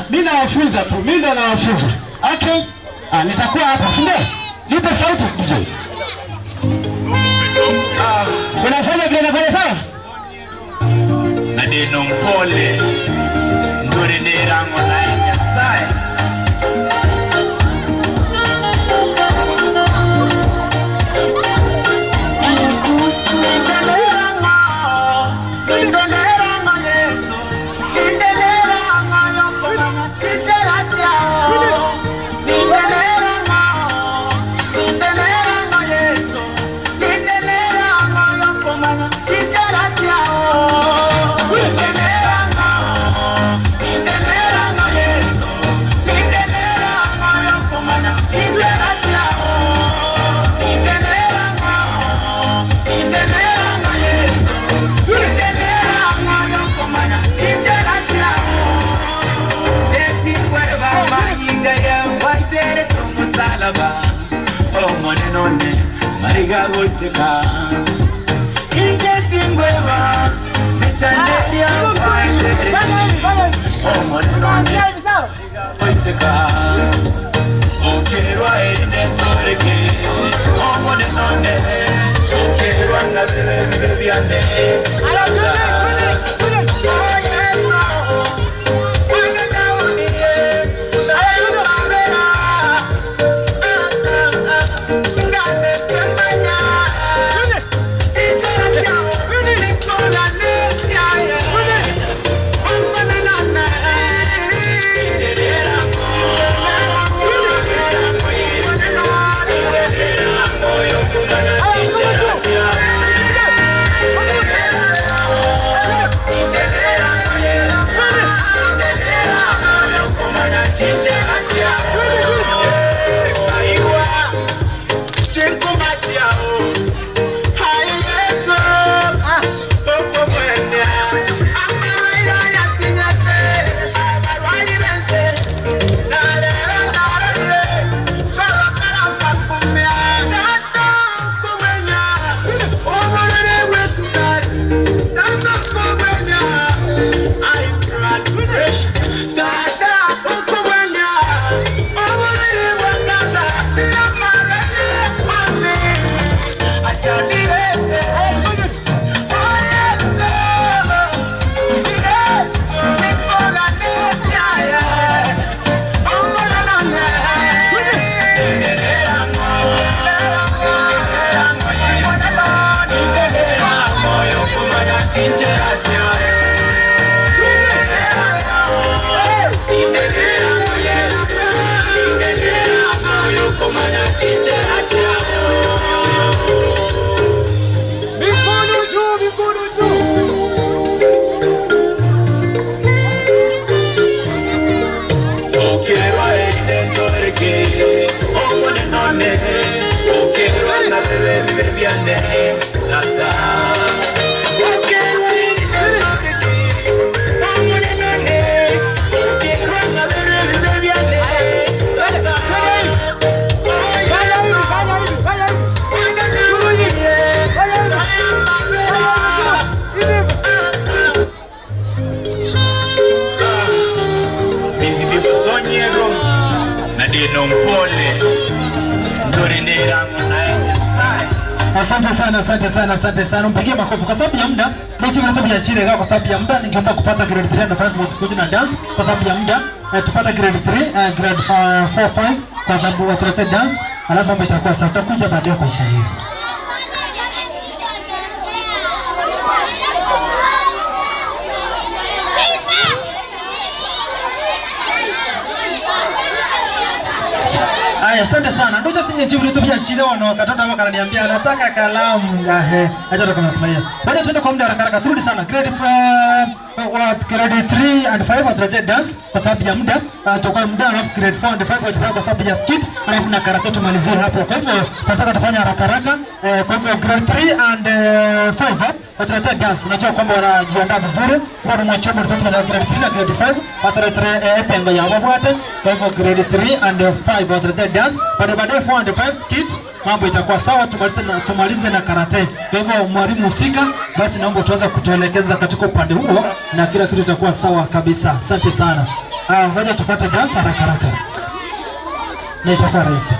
Mimi nawafunza tu, mimi ndo nawafunza. Okay? Nitakuwa hapa, si ndio? Nipe sauti DJ. Unafanya vile nafanya sawa? Na Deno Mpole nduri nirango na Nyasaye. Mariga goiteka Ingetingweva Mechanderia Omonenone Goiteka Okerwa toreke Omonenone Okerwa ngabele biane Hey! Asante sana. Mpigie makofi kwa sababu ya muda. Mechi vile tu chini kwa sababu ya muda ningeomba kupata grade 3 and 5 kuja na dance kwa sababu ya muda. Tupata grade 3, grade 4, 5 kwa sababu wataleta dance. Alafu mambo itakuwa sawa. Tutakuja baadaye kwa shairi. Asante sana. Ndio just ningejibu tu pia chini wao katoto wao kananiambia anataka kalamu ngahe. Acha tukamfurahia. Baada tuende kwa muda haraka turudi sana. Grade 3 and 5 watarejea dance kwa sababu ya muda. Tutakuwa muda alafu grade 4 and 5 watarejea kwa sababu ya skit. Alafu na karate tumalizie hapo. Kwa hivyo tunataka tufanye haraka. Kwa hivyo grade 3 and 5 watarejea dance. Unajua kwamba wanajiandaa vizuri. Kwa mwachomo tutakuwa na grade 3 na grade 5 watarejea tengo ya wabwate. Kwa hivyo grade 3 and 5 watarejea dance. Baadaye 4 and 5 skit. Mambo itakuwa sawa, tumalize na karate. Kwa hivyo mwalimu husika, basi naomba tuweze kutuelekeza katika upande huo na kila kitu itakuwa sawa kabisa. Asante sana. Ngoja tupate dance haraka. Na itakuwa rahisi.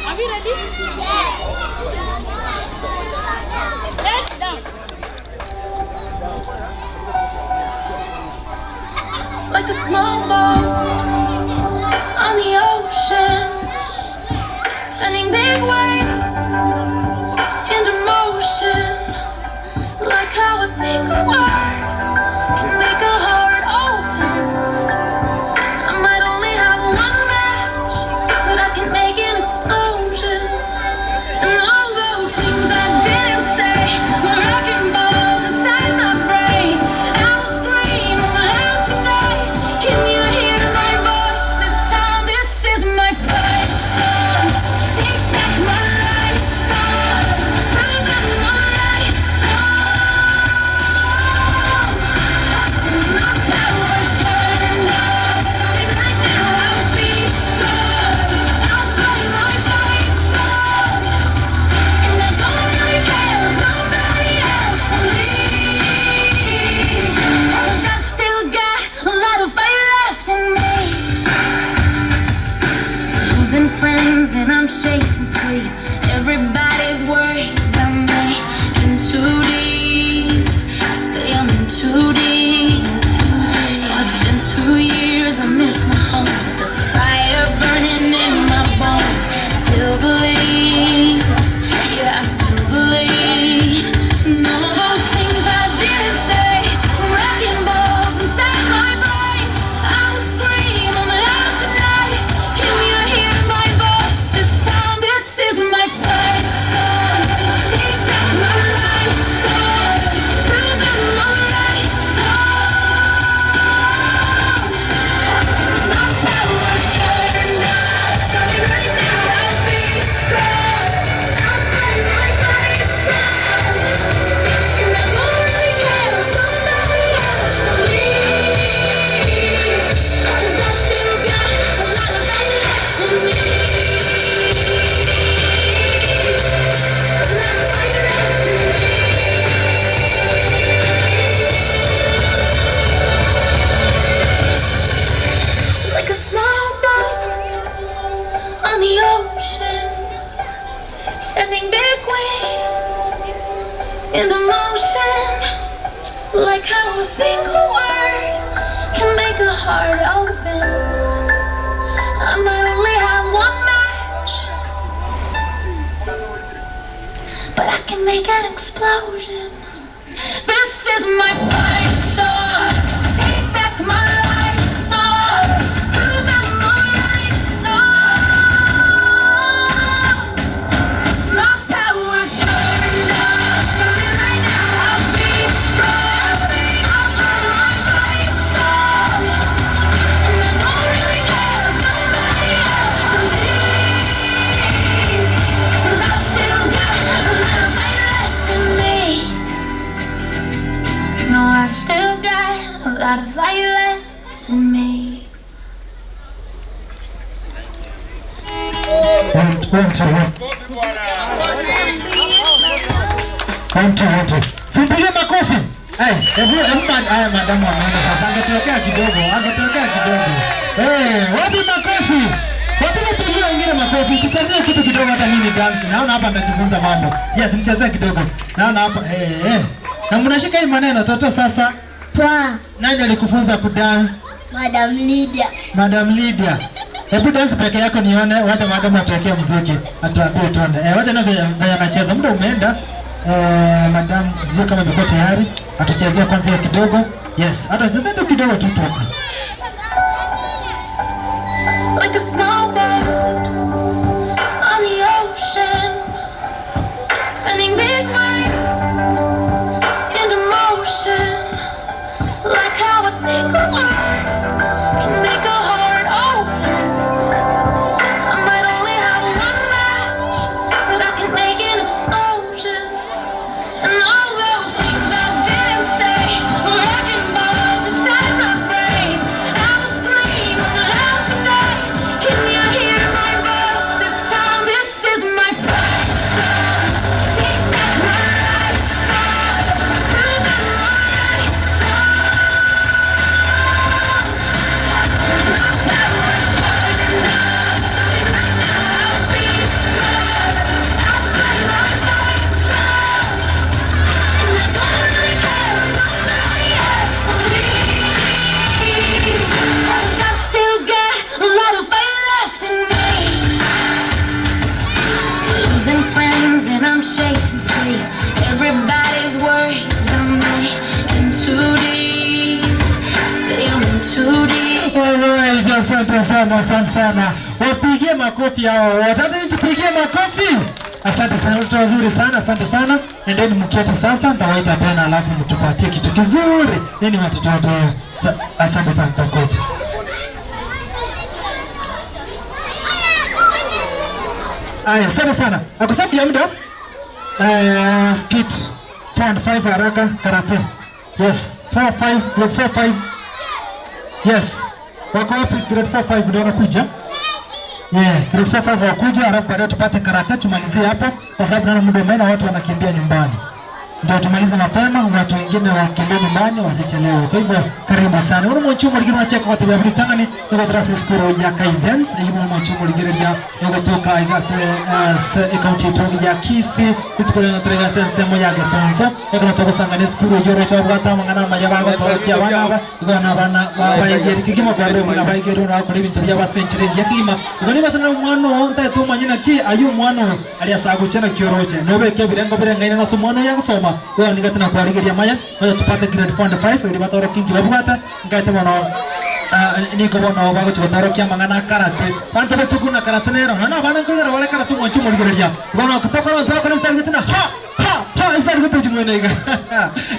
Are we ready? Yes. Head down. Like a small boat on the ocean, sending big waves into motion. Like how a single word can make a heart open. I might only have one match, but I can make an explosion. And all those things I didn't say were wrecking balls inside my brain. I will scream aloud tonight. Can you hear my voice this time? This is my fight song. Take back my life song. Prove I'm the right song. My power's turned on. Starting right now, I'll be strong. I'll play my fight song. And I don't really care if nobody else believes. 'Cause I've still got a lot of fight left in me. Losing friends and I'm chasing sleep. Everybody's worried about me. In too deep. Say I'm in too deep. It's been 2 years, I miss my home. There's a fire burning in my bones. Still believe, yeah, I still believe. And all of those things I didn't say, wrecking balls inside my brain. I will scream, I'm loud tonight. Can you hear my voice this time? This is my fight song. Take back my life song. Prove I'm the right song. My power's turned on. Starting right now, I'll be strong. I'll play my fight song. And I don't really care if nobody else believes. 'Cause I've still got a lot of fight left in me. A lot of fight left in me. Like a small boat on the ocean, sending big waves into motion. Like how a single word can make a heart open. I might only have one match, but I can make an explosion. This is my fight song. Take back my life song. Prove I'm the right song. My power's turned on. Starting right now, I'll be strong. I'll play my fight song. And I don't really care if nobody else believes. 'Cause I've still got a lot of fight left in me. No, I've still got a lot of fight left in me. Simpige makofi. Hebu madamu ameenda sasa, angetokea kidogo. Wapi makofi? Watu mpigie wengine makofi. Tuchezee kitu kidogo, hata mimi dance. Naona hapa nitajifunza mambo. Yes, nichezee kidogo. Naona hapa na mnashika hii maneno toto sasa. Poa. Nani alikufunza kudance? Madam Lydia. Madam Lydia. Hebu dance peke yako nione, wacha madam atuwekee muziki. Atuambie tuone. Wacha na vile anacheza. Muda umeenda. Madam sio kama imekuwa tayari. Atuchezee kwanza kidogo. Yes, atachezea tu kidogo tu. Like a small boat on the ocean, sending big waves into motion. Like how a single word can make a heart open. I might only have one match, but I can make an explosion. And all those things I didn't say were wrecking balls inside my brain. I will scream aloud tonight. Can you hear my voice this time? This is my fight song. Take Asante sana, asante sana. Wapigie makofi hao. Watapigie makofi. Asante sana, watu wazuri sana, asante sana. Endeni mketi sasa, nitawaita tena alafu mtupatie kitu kizuri. Nini watoto wote? Asante sana, tutakoje. Aya, asante sana. Kwa sababu ya muda skit 4 and 5 haraka karate. Yes, 4 5 grade 4 5. Yes. Wako wapi grade 4 5 ndio wanakuja? Yeah, grade 4 5 wakuja, alafu baadaye tupate karate tumalizie hapo kwa sababu naona muda umeenda, watu wanakimbia nyumbani. Ndio tumalize mapema, watu wengine wakimbie nyumbani wasichelewe. Kwa hivyo karibu sana. Wana mchumo ligiro na cheka watu wa Britani, ndio trasi skuru ya Kaizens, hiyo wana mchumo ligiro ya kutoka igase county to ya Kisi, itukole na trega sense moja ya Gesonzo, ndio kutoka sangane skuru yoro cha bwata mangana mayabaga to kia wana igana bana bayegeri kigima kwa remo na bayegeri na ko bintu bya basenchire yakima. Ngoni batana mwana onta to manyina ki ayu mwana aliasagu chana kioroche. Nobe ke birengo birenga na sumano ya kusoma. Wewe ni gatana kwa ligeria maya, wewe tupate grade 4 and 5 ili batoro kingi babwata, ngate mono niko bono bago chotaro kia mangana karate. Panto betukuna karate nero, na bana ngora wale karate mo chumo ligeria. Bono kutoka na kwa start gatana ha start gatana jumwenega.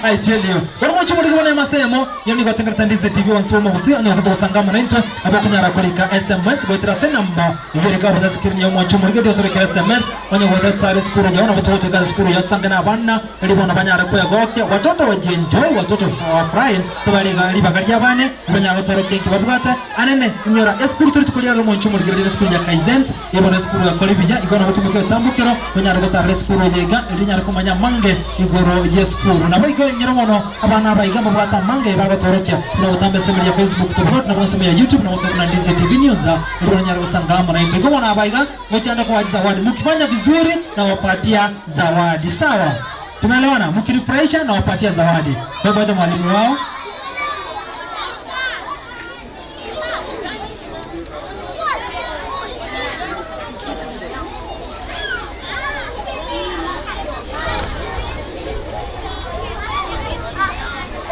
I tell you. Bono chumo ligeria masemo, yoni kwa tenga tandize TV wansumo husi, ani watoto wasangama na into, abakunya rakolika SMS boitira se namba. Igere kwa basa skrini ya mo chumo ligeria zore kwa SMS, wanya kwa tsare skuru ya ona watoto kwa skuru ya tsangana bana, ili bona banyara kwa goke, watoto wajenjoy, watoto fry, tubaliga libagalia bane, banya watoto keki babwata, anene nyora skuru turi tukulia lo mo chumo ligeria skuru ya Kaizens, yebona skuru ya Kolibija, igona batumike tambukiro, banya rogota skuru yega, ilinya kumanya mange igoro yeskuru. Na baigo nyira mono abana baiga babwata mange bagatorokia. Na utambe semeli ya Facebook tubwata na semeli ya YouTube na utambe Ndizi TV News, ili nyara usangama na into gona baiga, wachaenda kwa zawadi. Mkifanya vizuri na wapatia zawadi. Sawa? Tumeelewana? Mkinifurahisha na wapatia zawadi. Kwa hivyo hata mwalimu wao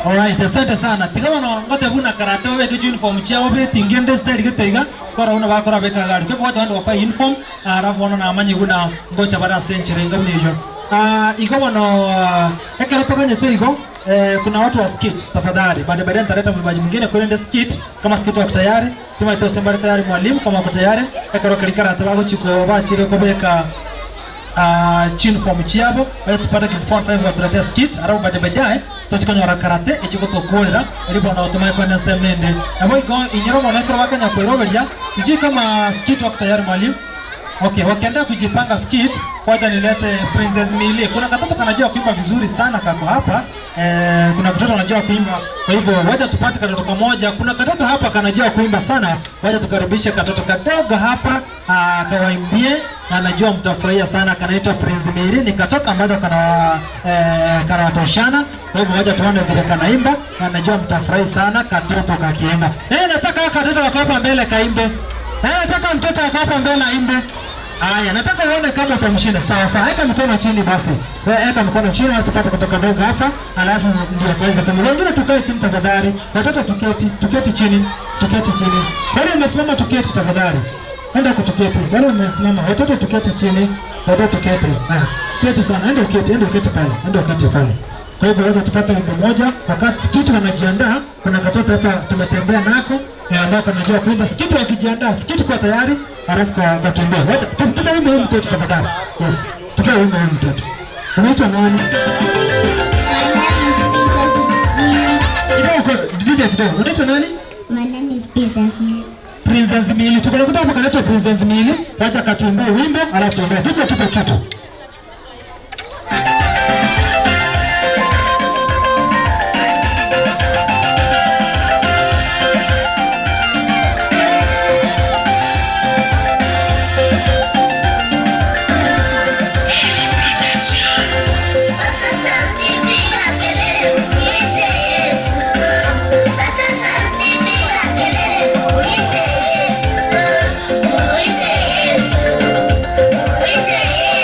Alright, asante sana. Tigama no ngote buna karate wabe ke uniform chia wabe tingende style ke teiga. Kora una bakora beka gari. Ke kwa watu wa uniform, arafu wana na amanyi guna ngocha bara century ngamni hiyo. Iko no ekero toka nyete iko kuna watu wa skit tafadhali. Baadaye nitaleta mwibaji mwingine kwenda skit kama skit wako tayari. Tuma ito sembari tayari mwalimu kama uko tayari. Ekero kalikara tabago chiko bachire ko beka chin form chiabo ayo tupata kitu 5 wa turate skit arabu baadaye tuchikanyora karate echiko tokolera elibo na otomai kwa nsemende abo iko inyero mona kwa wakanya kweroberia sijui kama skit wako tayari mwalimu. Okay, wakiandaa kujipanga skit, wacha nilete Princess Millie. Kuna katoto kanajua kuimba vizuri sana kako hapa. Kuna katoto anajua kuimba. Kwa hivyo wacha tupate katoto kamoja. Kuna katoto hapa kanajua kuimba sana. Wacha tukaribishe katoto kadogo hapa kawaimbie na anajua mtafurahia sana. Kanaitwa Princess Millie. Ni katoto ambacho kanawatoshana. Kwa hivyo wacha tuone vile kanaimba na anajua mtafurahi sana katoto kakiimba. Nataka katoto wako hapa mbele kaimbe. Nataka mtoto wako hapa mbele aimbe. Aya, nataka uone kama utamshinda. Sawa sawa, weka mkono chini basi. Weka mkono chini na tupate kutoka ndogo hapa. Alafu ndio kaweza kama wengine tukae chini tafadhali. Watoto tuketi chini. Tuketi chini. Wale umesimama tuketi tafadhali. Enda kutuketi. Wale umesimama watoto tuketi chini. Watoto tuketi. Tuketi sana. Enda uketi pale. Enda uketi pale. Kwa hivyo wote tupate wimbo moja. Wakati skiti wanajiandaa, kuna katoto hapa tumetembea nako. Ambao kanajua kuimba skiti wakijiandaa, skiti kwa tayari, alafu kwa tembea. Wacha tupe wimbo huyu mtoto tafadhali. Yes. Tupe wimbo huyu mtoto. Unaitwa nani? Unaitwa nani? My name is Princess Millie. Princess Millie. Tuko hapa kanaitwa Princess Millie. Wacha katumbie wimbo, alafu tuambie. DJ tupe kitu.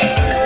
Yes.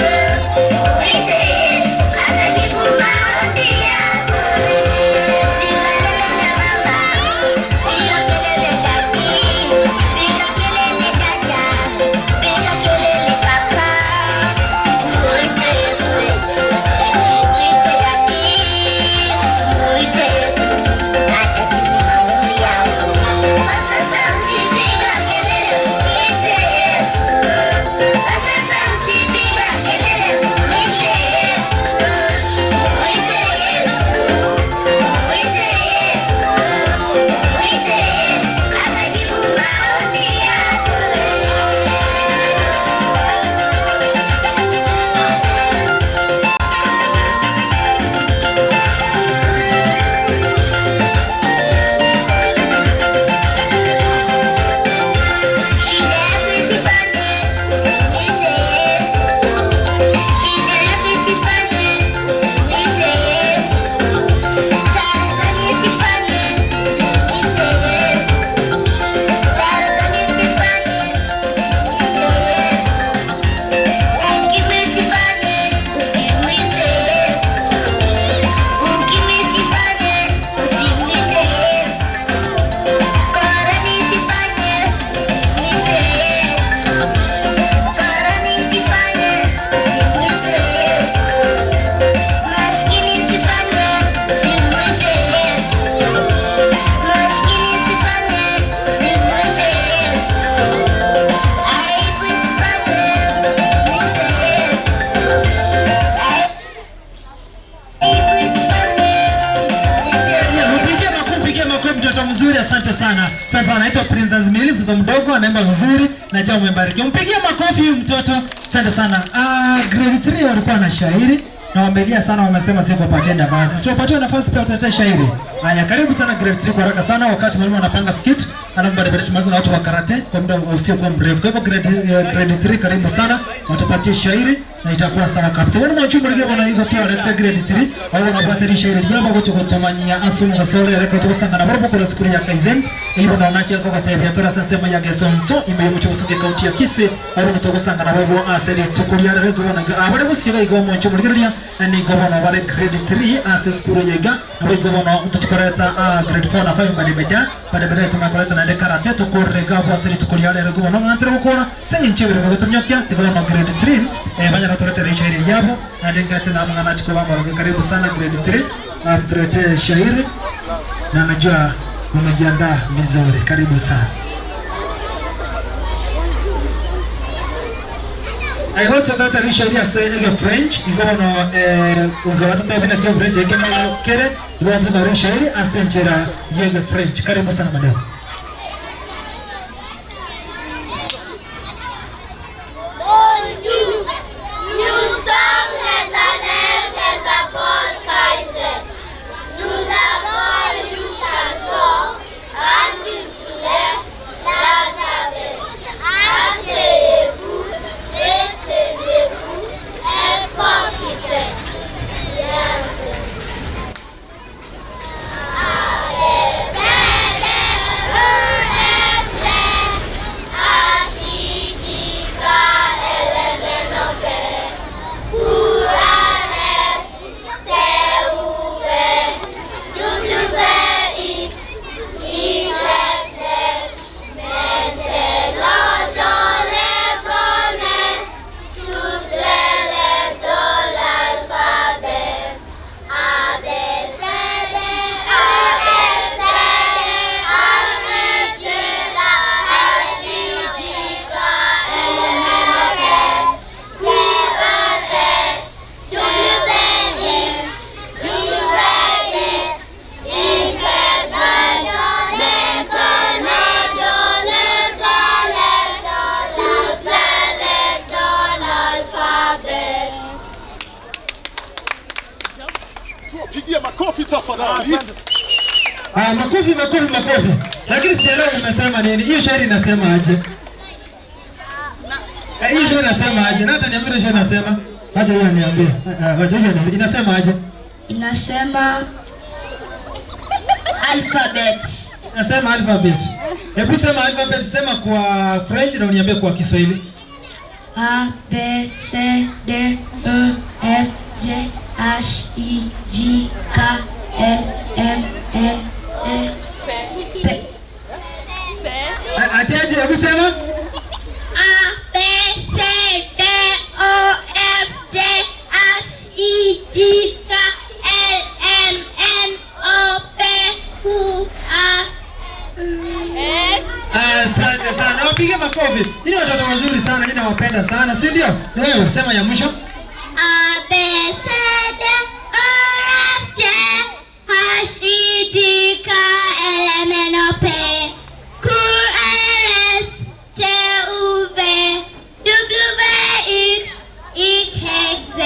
mtoto mzuri, asante sana. Asante sana. Anaitwa Princess Mili, mtoto mdogo anaimba vizuri. Najua umembariki. Mpigie makofi huyu mtoto. Asante sana. Grade 3 walikuwa na shairi na wamelia sana, wamesema siko patia nafasi. Sitopatiwa nafasi pia utateta shairi. Haya, karibu sana grade 3 kwa haraka sana, wakati mwalimu anapanga skit. Alafu baadaye tumaliza na watu wa karate kwa muda usiokuwa mrefu. Kwa hivyo grade 3 karibu sana, watapatia shairi na itakuwa sawa kabisa. Wana mwachumu ligi bwana hiyo tu let's grade 3 au wanapata shairi jambo gocho kutamanyia asumu gasole reka tukosanga na barabo kwa siku ya Kaizen. Hiyo na unachi kwa katebia tora sasa ya Gesonso imeyo mcho usange kaunti ya Kise au tukosanga na babo aseli tukulia reka bwana abale musiga igo mwachumu ligi na ni gobona wale grade 3 ase skuru yega na wale gobona tuchikoreta grade 4 na 5 baadaye tumakoleta na karate tukorega hapo aseli tukulia reka bwana ngantero kora sengi nchibire kwa tumyokia tikala na grade 3 banya natulete shairi yabo na ndingati na mwana chiko baba. Karibu sana grade 3 tuletee shairi na najua umejiandaa vizuri. Karibu sana. I want to start a shairi ase French ikono ungawata tabina kwa French kama kere want to shairi ase nchera yege French. Karibu sana madam. Pigia makofi tafadhali. Makofi. Lakini sielewi umesema nini? Hiyo shairi inasema aje? Hiyo shairi inasema aje? Na hata niambie shairi inasema. Acha yeye niambie. Acha yeye niambie. Inasema aje? Inasema alphabet. Inasema alphabet. Hebu sema alphabet, sema kwa French na uniambie kwa Kiswahili. A B C D E F G H I J K L M N O P. Atiaje, hebu sema. A B C D O F G H I J K L M N O P Q R S. Asante sana. Wapige makofi. Ni watoto wazuri sana, mimi nawapenda sana, si ndio? Na wewe sema ya mwisho. A B C D E F G H I J K L M N O P Q R S T U V W X Y Z.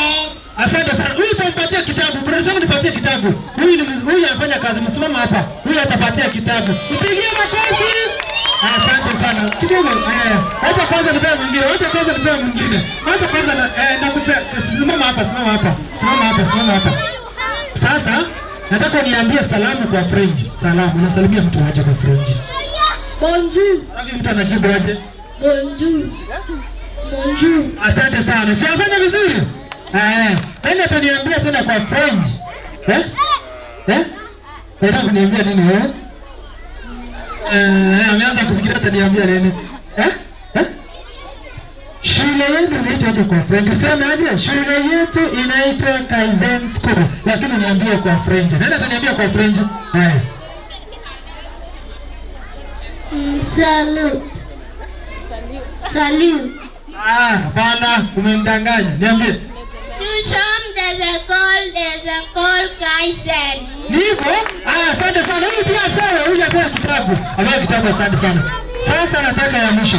Asante sana. Huyu atapatia kitabu. Mnasema nipatie kitabu. Huyu anafanya kazi, msimama hapa. Huyu atapatia kitabu. Mpigie makofi. Asante sana. Kidogo. Acha kwanza nipea mwingine. Acha kwanza nakupea. Simama hapa. Sasa nataka niambie salamu kwa French. Salamu. Unasalimia mtu aje kwa French? Bonjour. Alafu mtu anajibu aje? Bonjour. Asante sana. Siafanya vizuri? Nani ataniambia tena kwa French? Nataka kuniambia nini wewe? Ameanza kufikiria ataniambia nini? Shule yetu inaitwa kwa French. Sema aje? Shule yetu inaitwa Kaizen School. Lakini niambie kwa French. Nani ataniambia kwa French? Salut. Hapana, umemdanganya. Niambie. Nous sommes des écoles Kaizen. Niko? Asante sana. Huyu pia apewe, Ameweka kitabu, asante sana. Sasa nataka ya mwisho.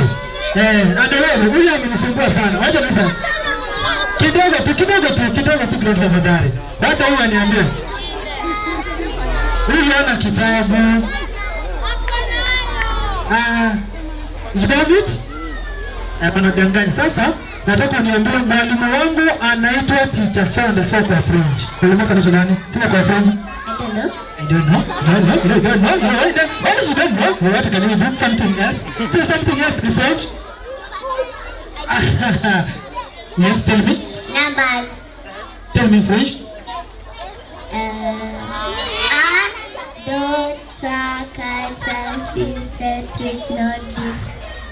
Ndio huyu amenisumbua sana. Wacha sasa. Kidogo tu tafadhali. Wacha huyu aniambie. Huyu ana kitabu. David? Anadanganya. Sasa nataka uniambie mwalimu wangu anaitwa Teacher Sonde Soka French. Mwalimu anaitwa nani? Sema kwa French. I don't know. Why you don't know? What can you do something else? Say something else in French. Yes, tell me. Numbers. Tell me in French.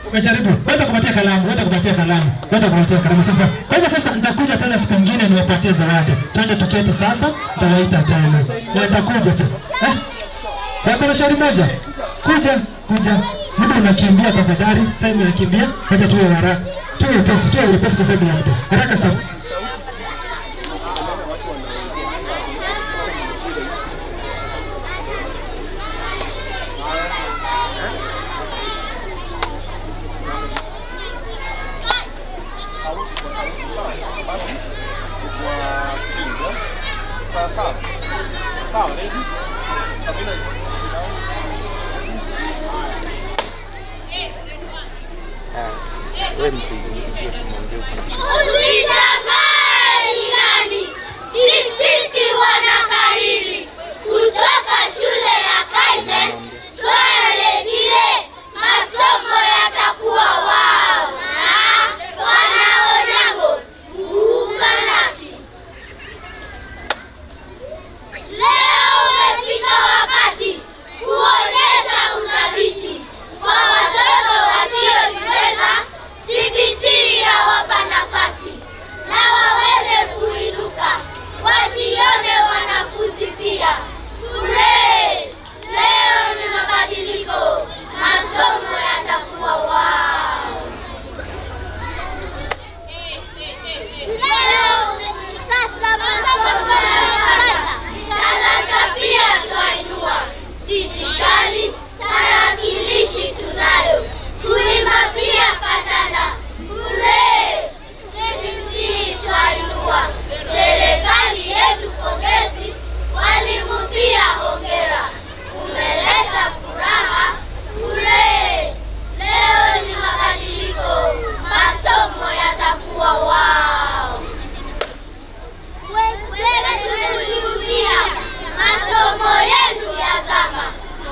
Umejaribu. Wata kupatia kalamu sasa. Kwa hivyo sasa nitakuja tena siku nyingine niwapatie zawadi. Twende tuketi sasa, nitawaita tena. Na nitakuja tu. Wako na shauri moja. Kuja. Muda unakimbia tafadhali. Time inakimbia. Wacha tuwe haraka. Tuwe pesi kwa sababu ya muda. Haraka sana. Usishangae ni nani? Ni sisi wanakariri kutoka shule ya Kaizen. Twelekile masomo yatakuwa wao na wanaonyango kuunga nasi. Leo umefika wakati kuonyesha uthabiti kwa watoto wasiojiweza. CBC yawapa nafasi na waweze kuinuka, wajione wanafunzi pia. Hooray! Leo ni mabadiliko, masomo yatakuwa wao. Leo sasa masomo yanapanda, talanta pia twainua. Dijitali, tarakilishi tunayo, kuimba pia kandanda. Hooray! CBC twainua. Serikali yetu pongezi, walimu pia hongera, umeleta furaha. Hooray! Leo ni mabadiliko, masomo yatakuwa wao. Kuhudumia masomo yenu ya zama.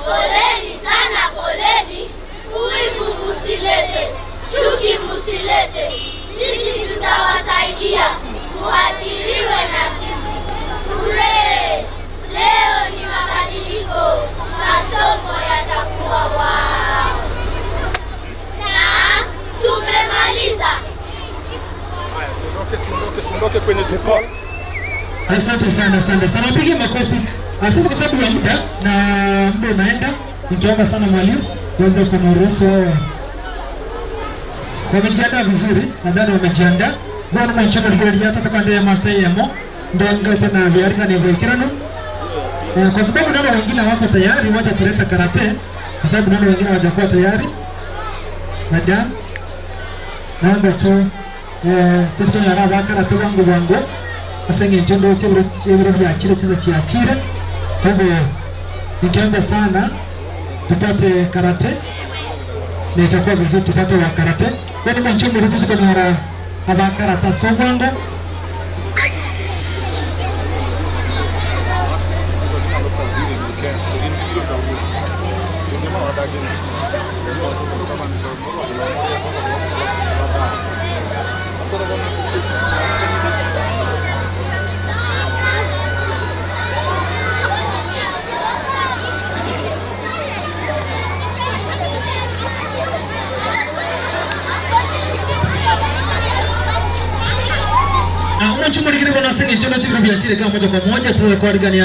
Poleni sana, poleni. Uwivu musilete, chuki musilete, sisi tutawasaidia, muajiriwe na sisi. Hooray! Leo ni mabadiliko, masomo yatakuwa wao. Na tumemaliza. Tuondoke kwenye jukwaa. Asante sana. Pige makofi. Sasa kwa sababu ya muda unaenda, nikiomba sana mwalimu uweze kuniruhusu wao. Wamejiandaa vizuri, nadhani wamejiandaa. Bwana mwanchama likiredia hata kwa ndeye Masai yamo. Ndio tena biarika ni vekirano. Kwa sababu nao wengine wako tayari, wacha tuleta karate. Kwa sababu nao wengine hawajakuwa tayari. Madam, naomba tu tusikie na karate wangu. Asenge njondo chebro bya chile chiachira. Kwa hivyo nikiomba sana tupate karate. Na itakuwa vizuri tupate wa karate. Kwani mwanchama litisho kwa mara aba karata songwango. mchumurikiri wana sengi chono chikiro biashara kama moja kwa moja tuwe kwa ligani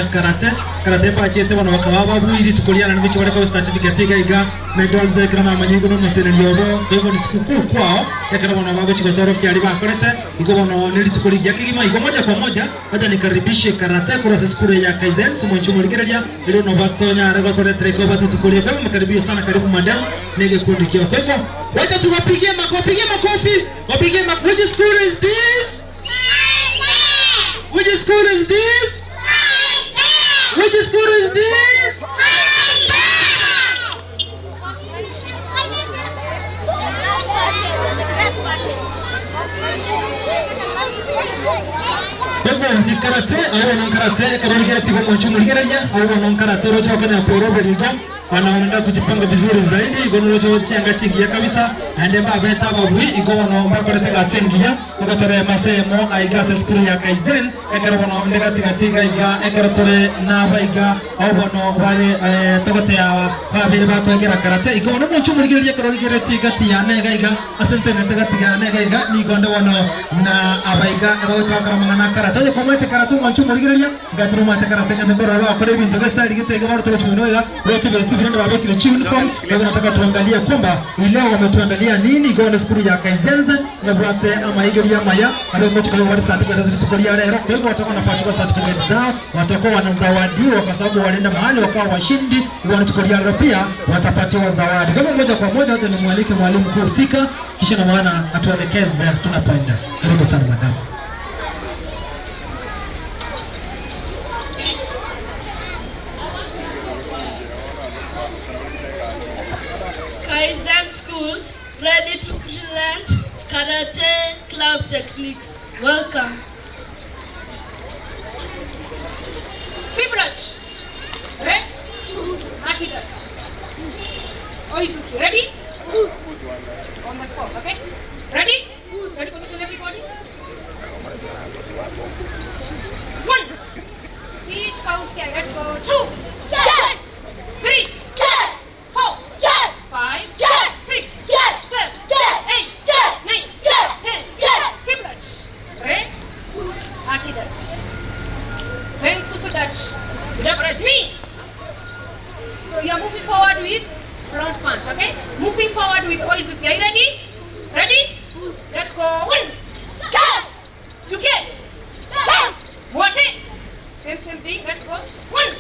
karate pa chete wana wakawaba buiri tukuliana na micho wadaka certificate iga medals kama manyingo no mtene lyobo hivyo ni sikukuu kwao ya kama wana babo chikotoro kiali bakorete iko wana nili tukuligia kigima iko moja kwa moja wacha nikaribishe karate kurasa skule ya Kaizen sumo mchumurikiri ya ili no batonya regotore treko batu tukulia kwa makaribio sana karibu madam nige kuandikia kwa hivyo wacha tuwapigie makofi wapige makofi. Which school is this? Which school is this? Which school is this? Kwa ni karate, au wana karate, karate tiko kwa chumu ligereja, au wana karate rocha wakati ya porobe ligo. Wanaenda kujipanga vizuri zaidi gono rocho changa chingia kabisa ande baba eta babu iko wanaomba kwa tega sengia kwa tare masemo aiga skulu ya Kaizen ekara wanaonde katika iga ekara tore na baiga au bono wale tokote ya babiri ba kwa kera karate iko wano mchu muligeria karoligeria tigati ya nega iga asante na tigati ya nega iga ni gonda wano na abaiga rocho akara na karate kwa mate karate mchu muligeria gatro mate karate ngoro ro kwa bintu gasa ligitega watu tuchumunoga rocho Vile wabeki ni uniform na tunataka tuangalie kwamba leo wametuandalia nini kwa skulu ya Kaizenze na brate ama igeri ya maya leo mechi kwa wale certificate zitukulia leo kwa hivyo watakuwa wanapata certificate zao watakuwa wanazawadiwa kwa sababu walienda mahali wakawa washindi wanachukulia leo pia watapatiwa zawadi kama moja kwa moja. Hata nimwalike mwalimu kuhusika kisha na maana atuelekeze tunapoenda. Karibu sana madam. Kaizen schools ready to present karate club techniques. Welcome. Sibrach. Ready? Atidach. Oizuki. Ready? On the spot, okay? Ready? Ready position everybody? 1. Each count here. Let's go. 2. 3. 4. 5, 6, 7, 8, 9, 10. Sibrach. Re. Atidach. Zen kusudach. Right, me. So you are moving forward with front punch, okay? Moving forward with oizuki. Are you ready? Ready? Let's go. 1. 2. What? Same thing. Let's go. 1.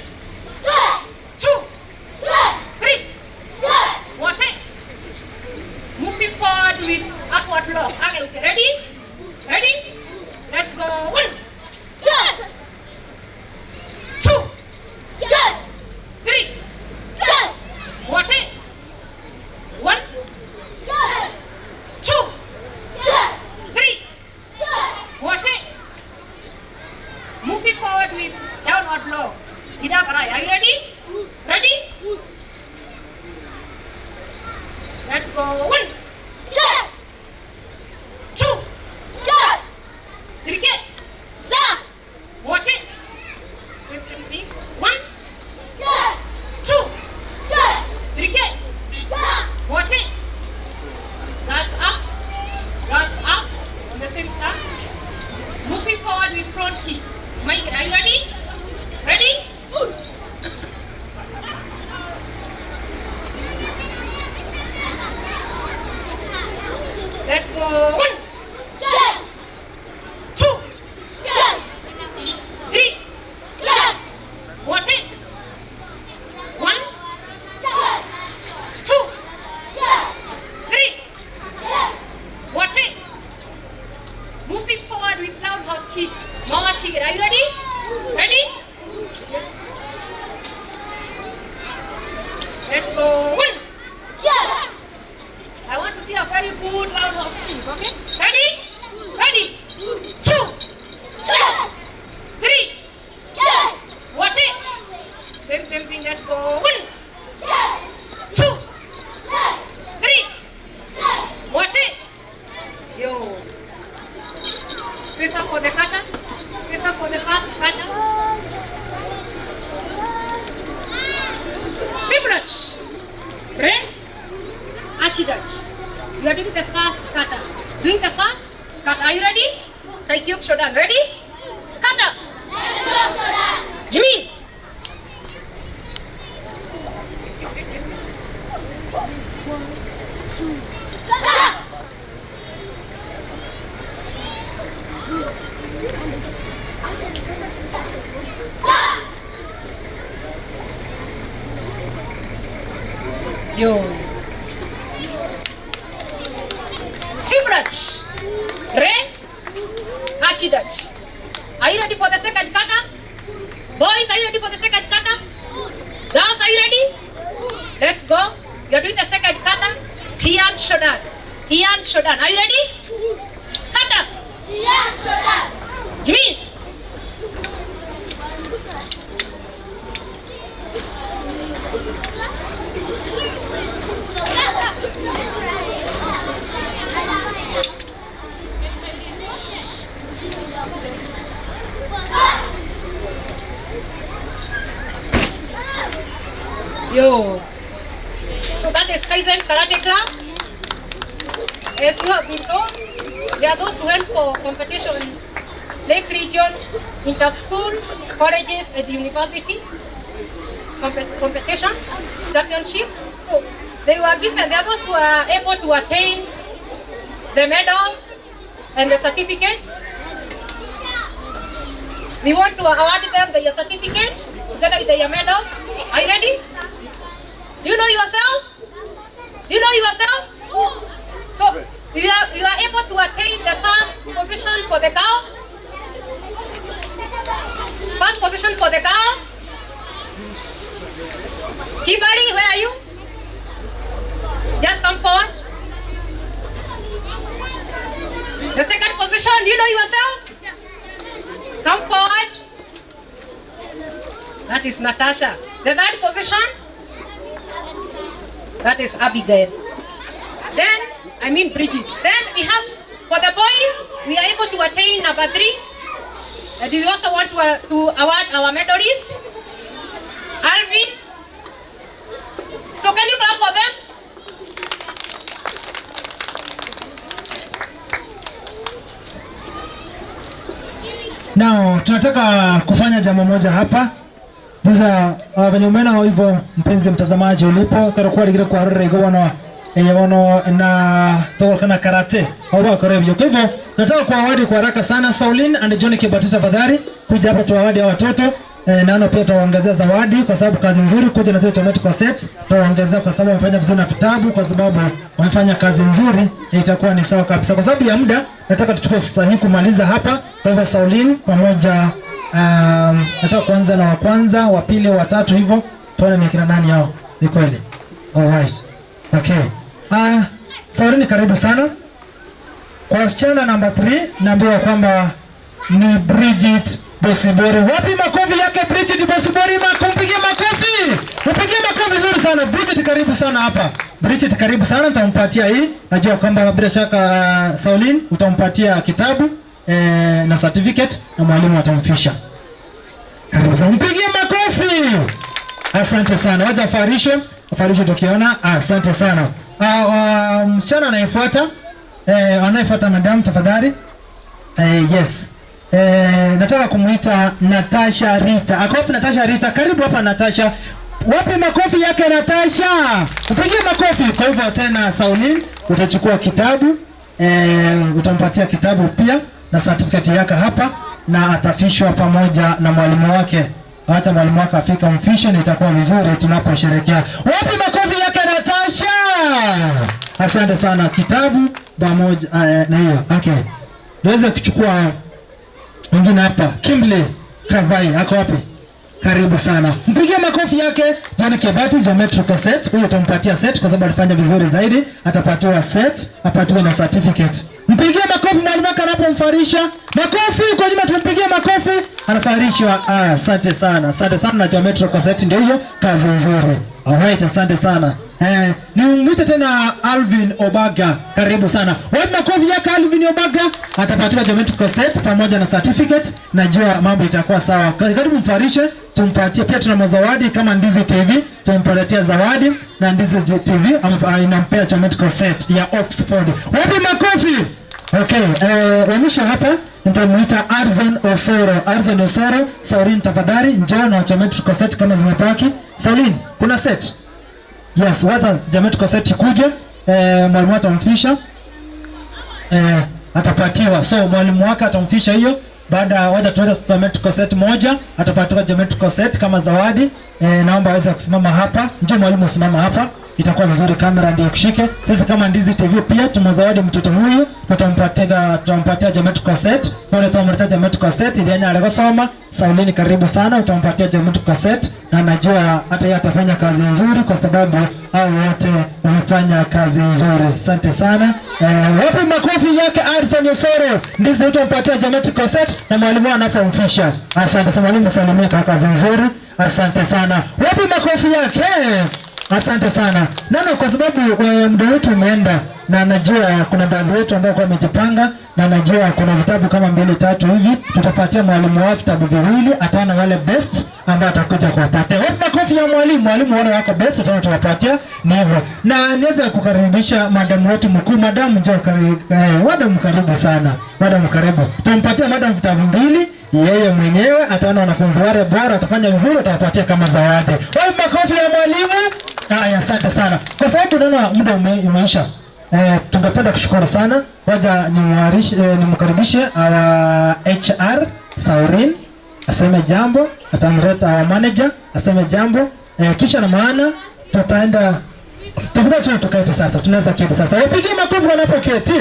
2. 3. What? Moving forward with upward block. Okay. Ready? Let's go. 1. 2. 3. What? 1. 2. 3. What? Moving forward with downward block. Hidabarai. Are you ready? Let's go. 1. 2. 3. What? Same thing. 1. 2. 3. What? That's up. On the same stance. Moving forward with front kick. Are you ready? Let's go. 1. 2. 3. What? 1. 2. 3. What? Moving forward with roundhouse kick. Mama Shige, are you ready? Let's go. 1. I want to see a very good roundhouse kick, okay? Ready? 2. 3. What? Same thing. Let's go. 1. 2. 3. What? Yo. Space up for the kata. Space up for the fast kata. Sibrach. Re. Achidach. You are doing the fast kata. Are you ready? Thank you. Shodan. Ready? Jimmy. Yo. Sibrach. Re. Achidach. Are you ready for the second kata? Boys, are you ready for the second kata? Girls, are you ready? Let's go. You're doing the second kata. Hiyan Shodan. Hiyan Shodan. Are you ready? Kata. Hiyan Shodan. Jimmy. Yo. So that is Kaizen Karate Club. As you have been told, there are those who went for competition, Lake Region, inter-school, colleges and university competition, championship. So they were given, there are those who are able to attain the medals and the certificates. We want to award them their certificate together with their medals. Are you ready? Do you know yourself? Do you know yourself? So you are able to attain the first position for the girls. First position for the girls. Kimberly, where are you? Just come forward. The second position, do you know yourself? Come forward. That is Natasha. The third position, that is Abigail. Then, Bridget. Then we have, for the boys, we are able to attain number 3. And we also want to award our medalist, Alvin. So can you clap for them? Now, tunataka kufanya jambo moja hapa. Hiza venye umeona hivyo mpenzi mtazamaji ulipo kwa ligire kwa rego wano na toka na karate au kwa hivyo. Kwa hivyo nataka kuawadi kwa haraka sana Saulin and John Kibatita Fadhari kuja hapa tuawadi ya watoto nano pia tutawaongezea zawadi kwa sababu kazi nzuri kuja na zile automatic sets tutawaongezea kwa sababu wamefanya vizuri na vitabu kwa sababu wamefanya kazi nzuri itakuwa ni sawa kabisa. Kwa sababu ya muda nataka tuchukue fursa hii kumaliza hapa. Kwa hivyo Saulin pamoja nataka kuanza na wa kwanza, wa pili, wa tatu hivyo. Tuone ni kina nani hao. Ni kweli. Alright. Okay. Saulin karibu sana. Kwa wasichana namba 3 naambiwa kwamba ni Bridget Bosibori. Wapi makofi yake Bridget Bosibori? Mpigie makofi. Mpigie makofi vizuri sana. Bridget karibu sana hapa. Bridget karibu sana, nitampatia hii. Najua kwamba bila shaka Saulin utampatia kitabu na certificate na mwalimu atamfisha. Karibu sana. Mpigie makofi. Asante sana. Wacha farisho tukiona. Asante sana. Msichana anayefuata madam tafadhali. Yes. Nataka kumuita Natasha Rita. Ako wapi Natasha Rita? Karibu hapa Natasha. Wapi makofi yake Natasha? Upigie makofi. Kwa hivyo tena Saulin utachukua kitabu, utampatia kitabu pia na certificate yake hapa na atafishwa pamoja na mwalimu wake. Acha mwalimu wake afika mfishe, itakuwa vizuri tunaposherehekea. Wapi makofi yake Natasha? Asante sana. Kitabu pamoja na hiyo. Okay. Naweza kuchukua mwingine hapa. Kimberly Kravai ako wapi? Karibu sana. Mpigie makofi yake John Kebati geometrical set. Huyo tumpatia set kwa sababu alifanya vizuri zaidi. Atapatiwa set, apatiwe na certificate. Mpigie makofi mwalimu wake anapomfarisha. Makofi kwa jina tumpigie makofi. Anafarishwa. Asante sana. Asante sana na geometrical set ndio hiyo. Kazi nzuri. Alright, asante sana. Ni mwite tena Alvin Obaga. Karibu sana. Wapi makofi yake Alvin Obaga? Atapatiwa geometrical set pamoja na certificate. Najua mambo itakuwa sawa. Karibu mfarishe, tumpatie pia tuna mazawadi kama Ndizi TV, tumpatia zawadi na Ndizi TV inampea geometrical set ya Oxford. Wapi makofi? Okay, wa mwisho hapa nitamuita Arzen Osoro. Arzen Osoro, Saurin tafadhali njoo na geometrical set kama zimepaki. Saulin, kuna set? Yes, wata geometrical set ikuje. Mwalimu atamfisha. Atapatiwa. So mwalimu wake atamfisha hiyo. Baada waja tuweza geometrical set moja, atapatiwa geometrical set kama zawadi. Naomba aweze kusimama hapa. Njoo mwalimu usimama hapa. Itakuwa vizuri, kamera ndio kushike. Sasa kama Ndizi TV pia tumezawadi mtoto huyu, tutampatia geometrical set. Wale tutampatia geometrical set ili anya alikosoma. Saulini, karibu sana, utampatia geometrical set na najua hata yeye atafanya kazi nzuri kwa sababu hao wote wamefanya kazi nzuri. Asante sana. Wapi makofi yake Arson Osoro. Ndizi tutampatia geometrical set na mwalimu anapomfisha. Asante sana mwalimu, salimia kwa kazi nzuri. Asante sana. Wapi makofi yake? Asante sana. Nana, kwa sababu muda wetu umeenda na najua kuna baadhi yetu ambao kwa wamejipanga na najua kuna vitabu kama 2-3 hivi, tutapatia mwalimu wa vitabu viwili, ataona wale best ambao atakuja kuwapatia. Wapi makofi ya mwalimu? Mwalimu wale wako best tutawapatia, ni hivyo. Na niweze kukaribisha madamu wetu mkuu. Madamu njoo karibu. Madamu karibu sana. Madamu karibu. Tumpatie madamu vitabu 2. Yeye mwenyewe ataona wanafunzi wale bora atafanya vizuri, atawapatia kama zawadi. Wapi makofi ya mwalimu? Haya, asante sana. Kwa sababu naona muda umeisha. Tungependa kushukuru sana. Waja nimkaribishe HR Saurin aseme jambo, atamleta manager aseme jambo. Kisha na maana tutaenda tukaete sasa. Tunaweza keti sasa. Wapige makofi wanapoketi.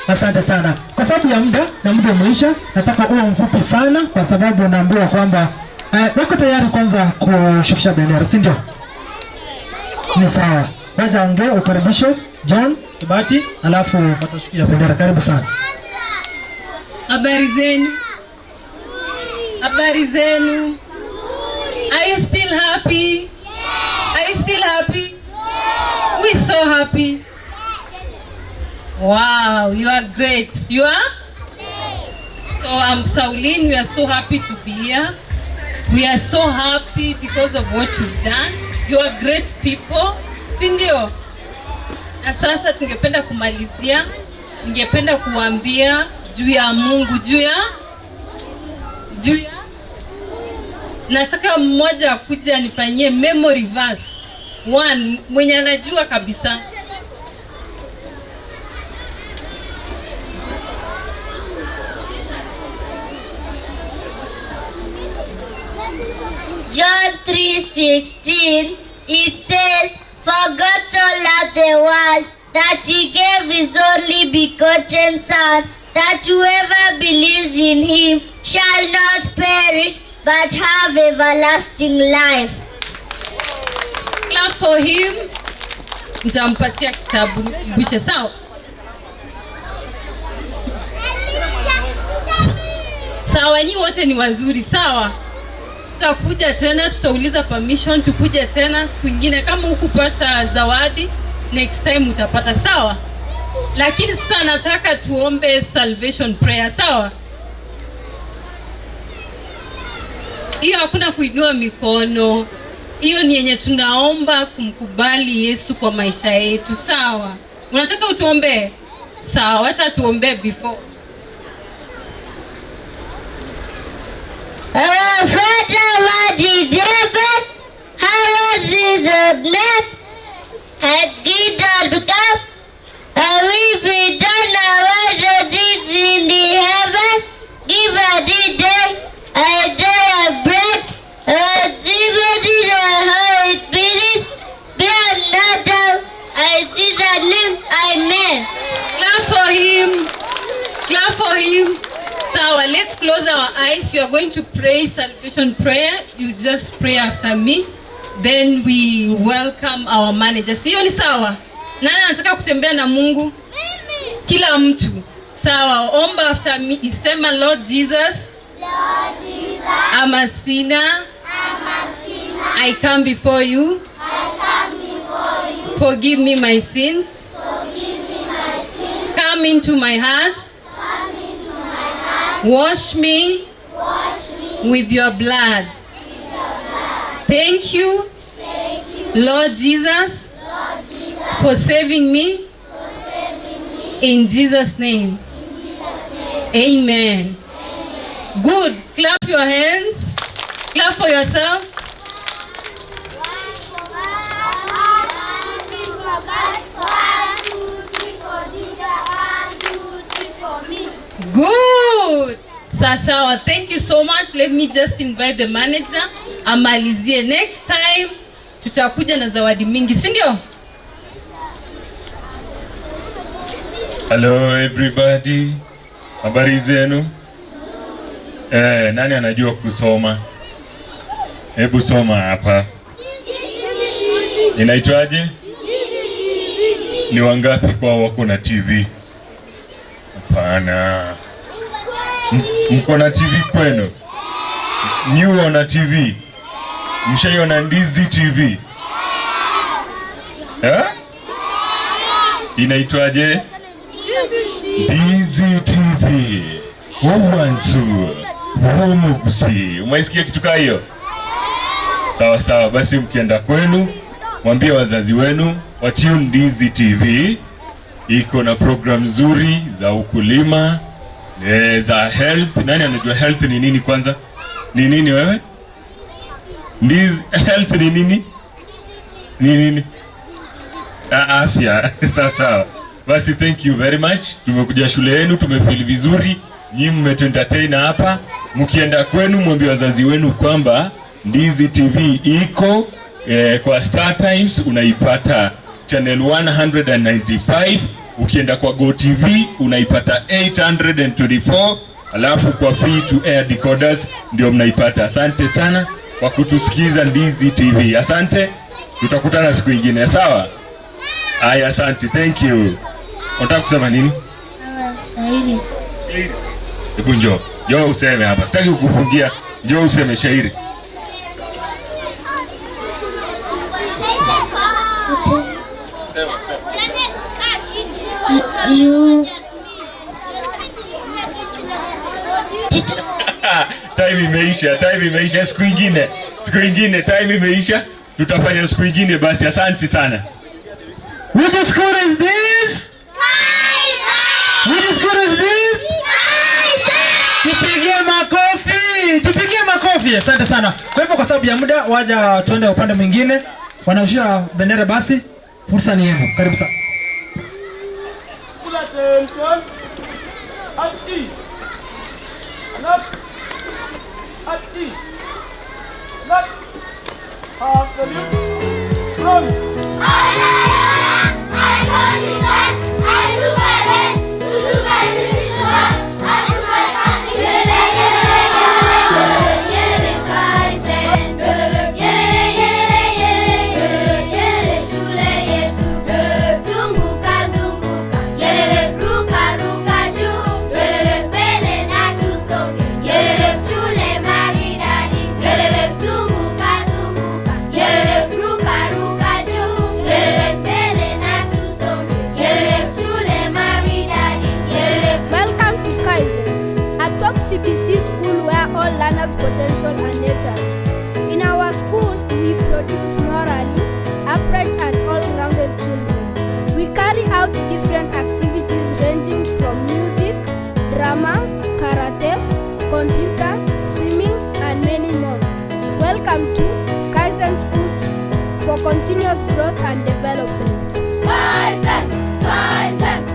Asante sana. Kwa sababu ya muda na muda umeisha, nataka uwe mfupi sana kwa sababu naambiwa kwamba wako tayari kwanza kushukisha bendera, si ndio? Ni sawa. Wacha ongea, ukaribishe John Kibati, alafu watashukisha bendera. Karibu sana. Habari zenu? Habari zenu? Are you still happy? Are you still happy? We're so happy. Wow, you are great. You are? So I'm Saulin. We are so happy to be here. We are so happy because of what you've done. You are great people. Sindio? Na sasa tungependa kumalizia. Ningependa kuambia juu ya Mungu, juu ya nataka mmoja akuja anifanyie memory verse. One mwenye anajua kabisa. John 3:16, it says, "For God so loved the world that he gave his only begotten Son, that whoever believes in him shall not perish but have everlasting life." Clap for him. Nitampatia kitabu mbushe, sawa? Sawa, nyi wote ni wazuri, sawa? Tutakuja tena, tutauliza permission tukuje tena siku nyingine. Kama hukupata zawadi, next time utapata, sawa? Lakini sasa nataka tuombe salvation prayer, sawa? Hiyo hakuna kuinua mikono. Hiyo ni yenye tunaomba kumkubali Yesu kwa maisha yetu, sawa? Unataka utuombe? Sawa, acha tuombe before. Our Father, what is heaven, hallowed be thy name, and kingdom come, and will be done as it is in the heaven. Give us this day our daily bread, and forgive us our Holy Spirit, be not down, and in Jesus' name, amen. Clap for him. Clap for him. Sawa, let's close our eyes. We are going to pray salvation prayer. You just pray after me. Then we welcome our manager. Sio ni sawa? Nani anataka kutembea na Mungu? Kila mtu. Sawa, omba after me. Isema, Lord Jesus. Lord Jesus, I'm a sinner. I come before you. Forgive me my sins. Come into my heart. Wash me with your blood. Thank you, Lord Jesus, for saving me. In Jesus' name. Amen. Good. Clap your hands. Clap for yourself. Good. Sasawa, thank you so much. Let me just invite the manager amalizie. Next time tutakuja na zawadi mingi, si ndio? Hello everybody. Habari zenu? Nani anajua kusoma? Hebu soma hapa. Inaitwaje? Ni wangapi kwa wako na TV? Hapana. Mko na TV kwenu? Niwe na TV. Mshaiona Ndizi TV? Inaitwaje? Ndizi TV. Umansu. Umugusi. Umaisikia kitu kaa hiyo? Sawa sawa, basi mkienda kwenu mwambie wazazi wenu watune Ndizi TV. Iko na program nzuri za ukulima, za health. Nani anajua health ni nini kwanza? Ni nini wewe? Health ni nini? Ni nini? Afya. Sawa sawa. Basi thank you very much. Tumekuja shule yenu, tumefeel vizuri. Nyinyi mmetuentertain hapa. Mkienda kwenu mwambie wazazi wenu kwamba Ndizi TV iko kwa Star Times unaipata channel 195. Ukienda kwa Go TV unaipata 824. Alafu kwa free to air decoders ndio mnaipata. Asante sana kwa kutusikiza Ndizi TV. Asante. Tutakutana siku nyingine, sawa? Haya, asante. Thank you. Unataka kusema nini? Shairi. Hebu njoo useme hapa. Sitaki kukufungia. Njoo useme shairi. Time imeisha. Siku ingine time imeisha. Tutafanya siku ingine basi. Asante sana. Which school is this? Which school is this? Tupigie makofi. Asante sana. Kwa hivyo kwa sababu ya muda waja tuende upande mwingine. Wanaoshia bendera basi. Fursa ni yenu. Karibu sana. Full attention. At E. Enough. At E. Enough. After you. Run. Potential and nature. In our school, we produce morally upright and all-rounded children. We carry out different activities ranging from music, drama, karate, computer, swimming, and many more. Welcome to Kaizen Schools for continuous growth and development. Kaizen!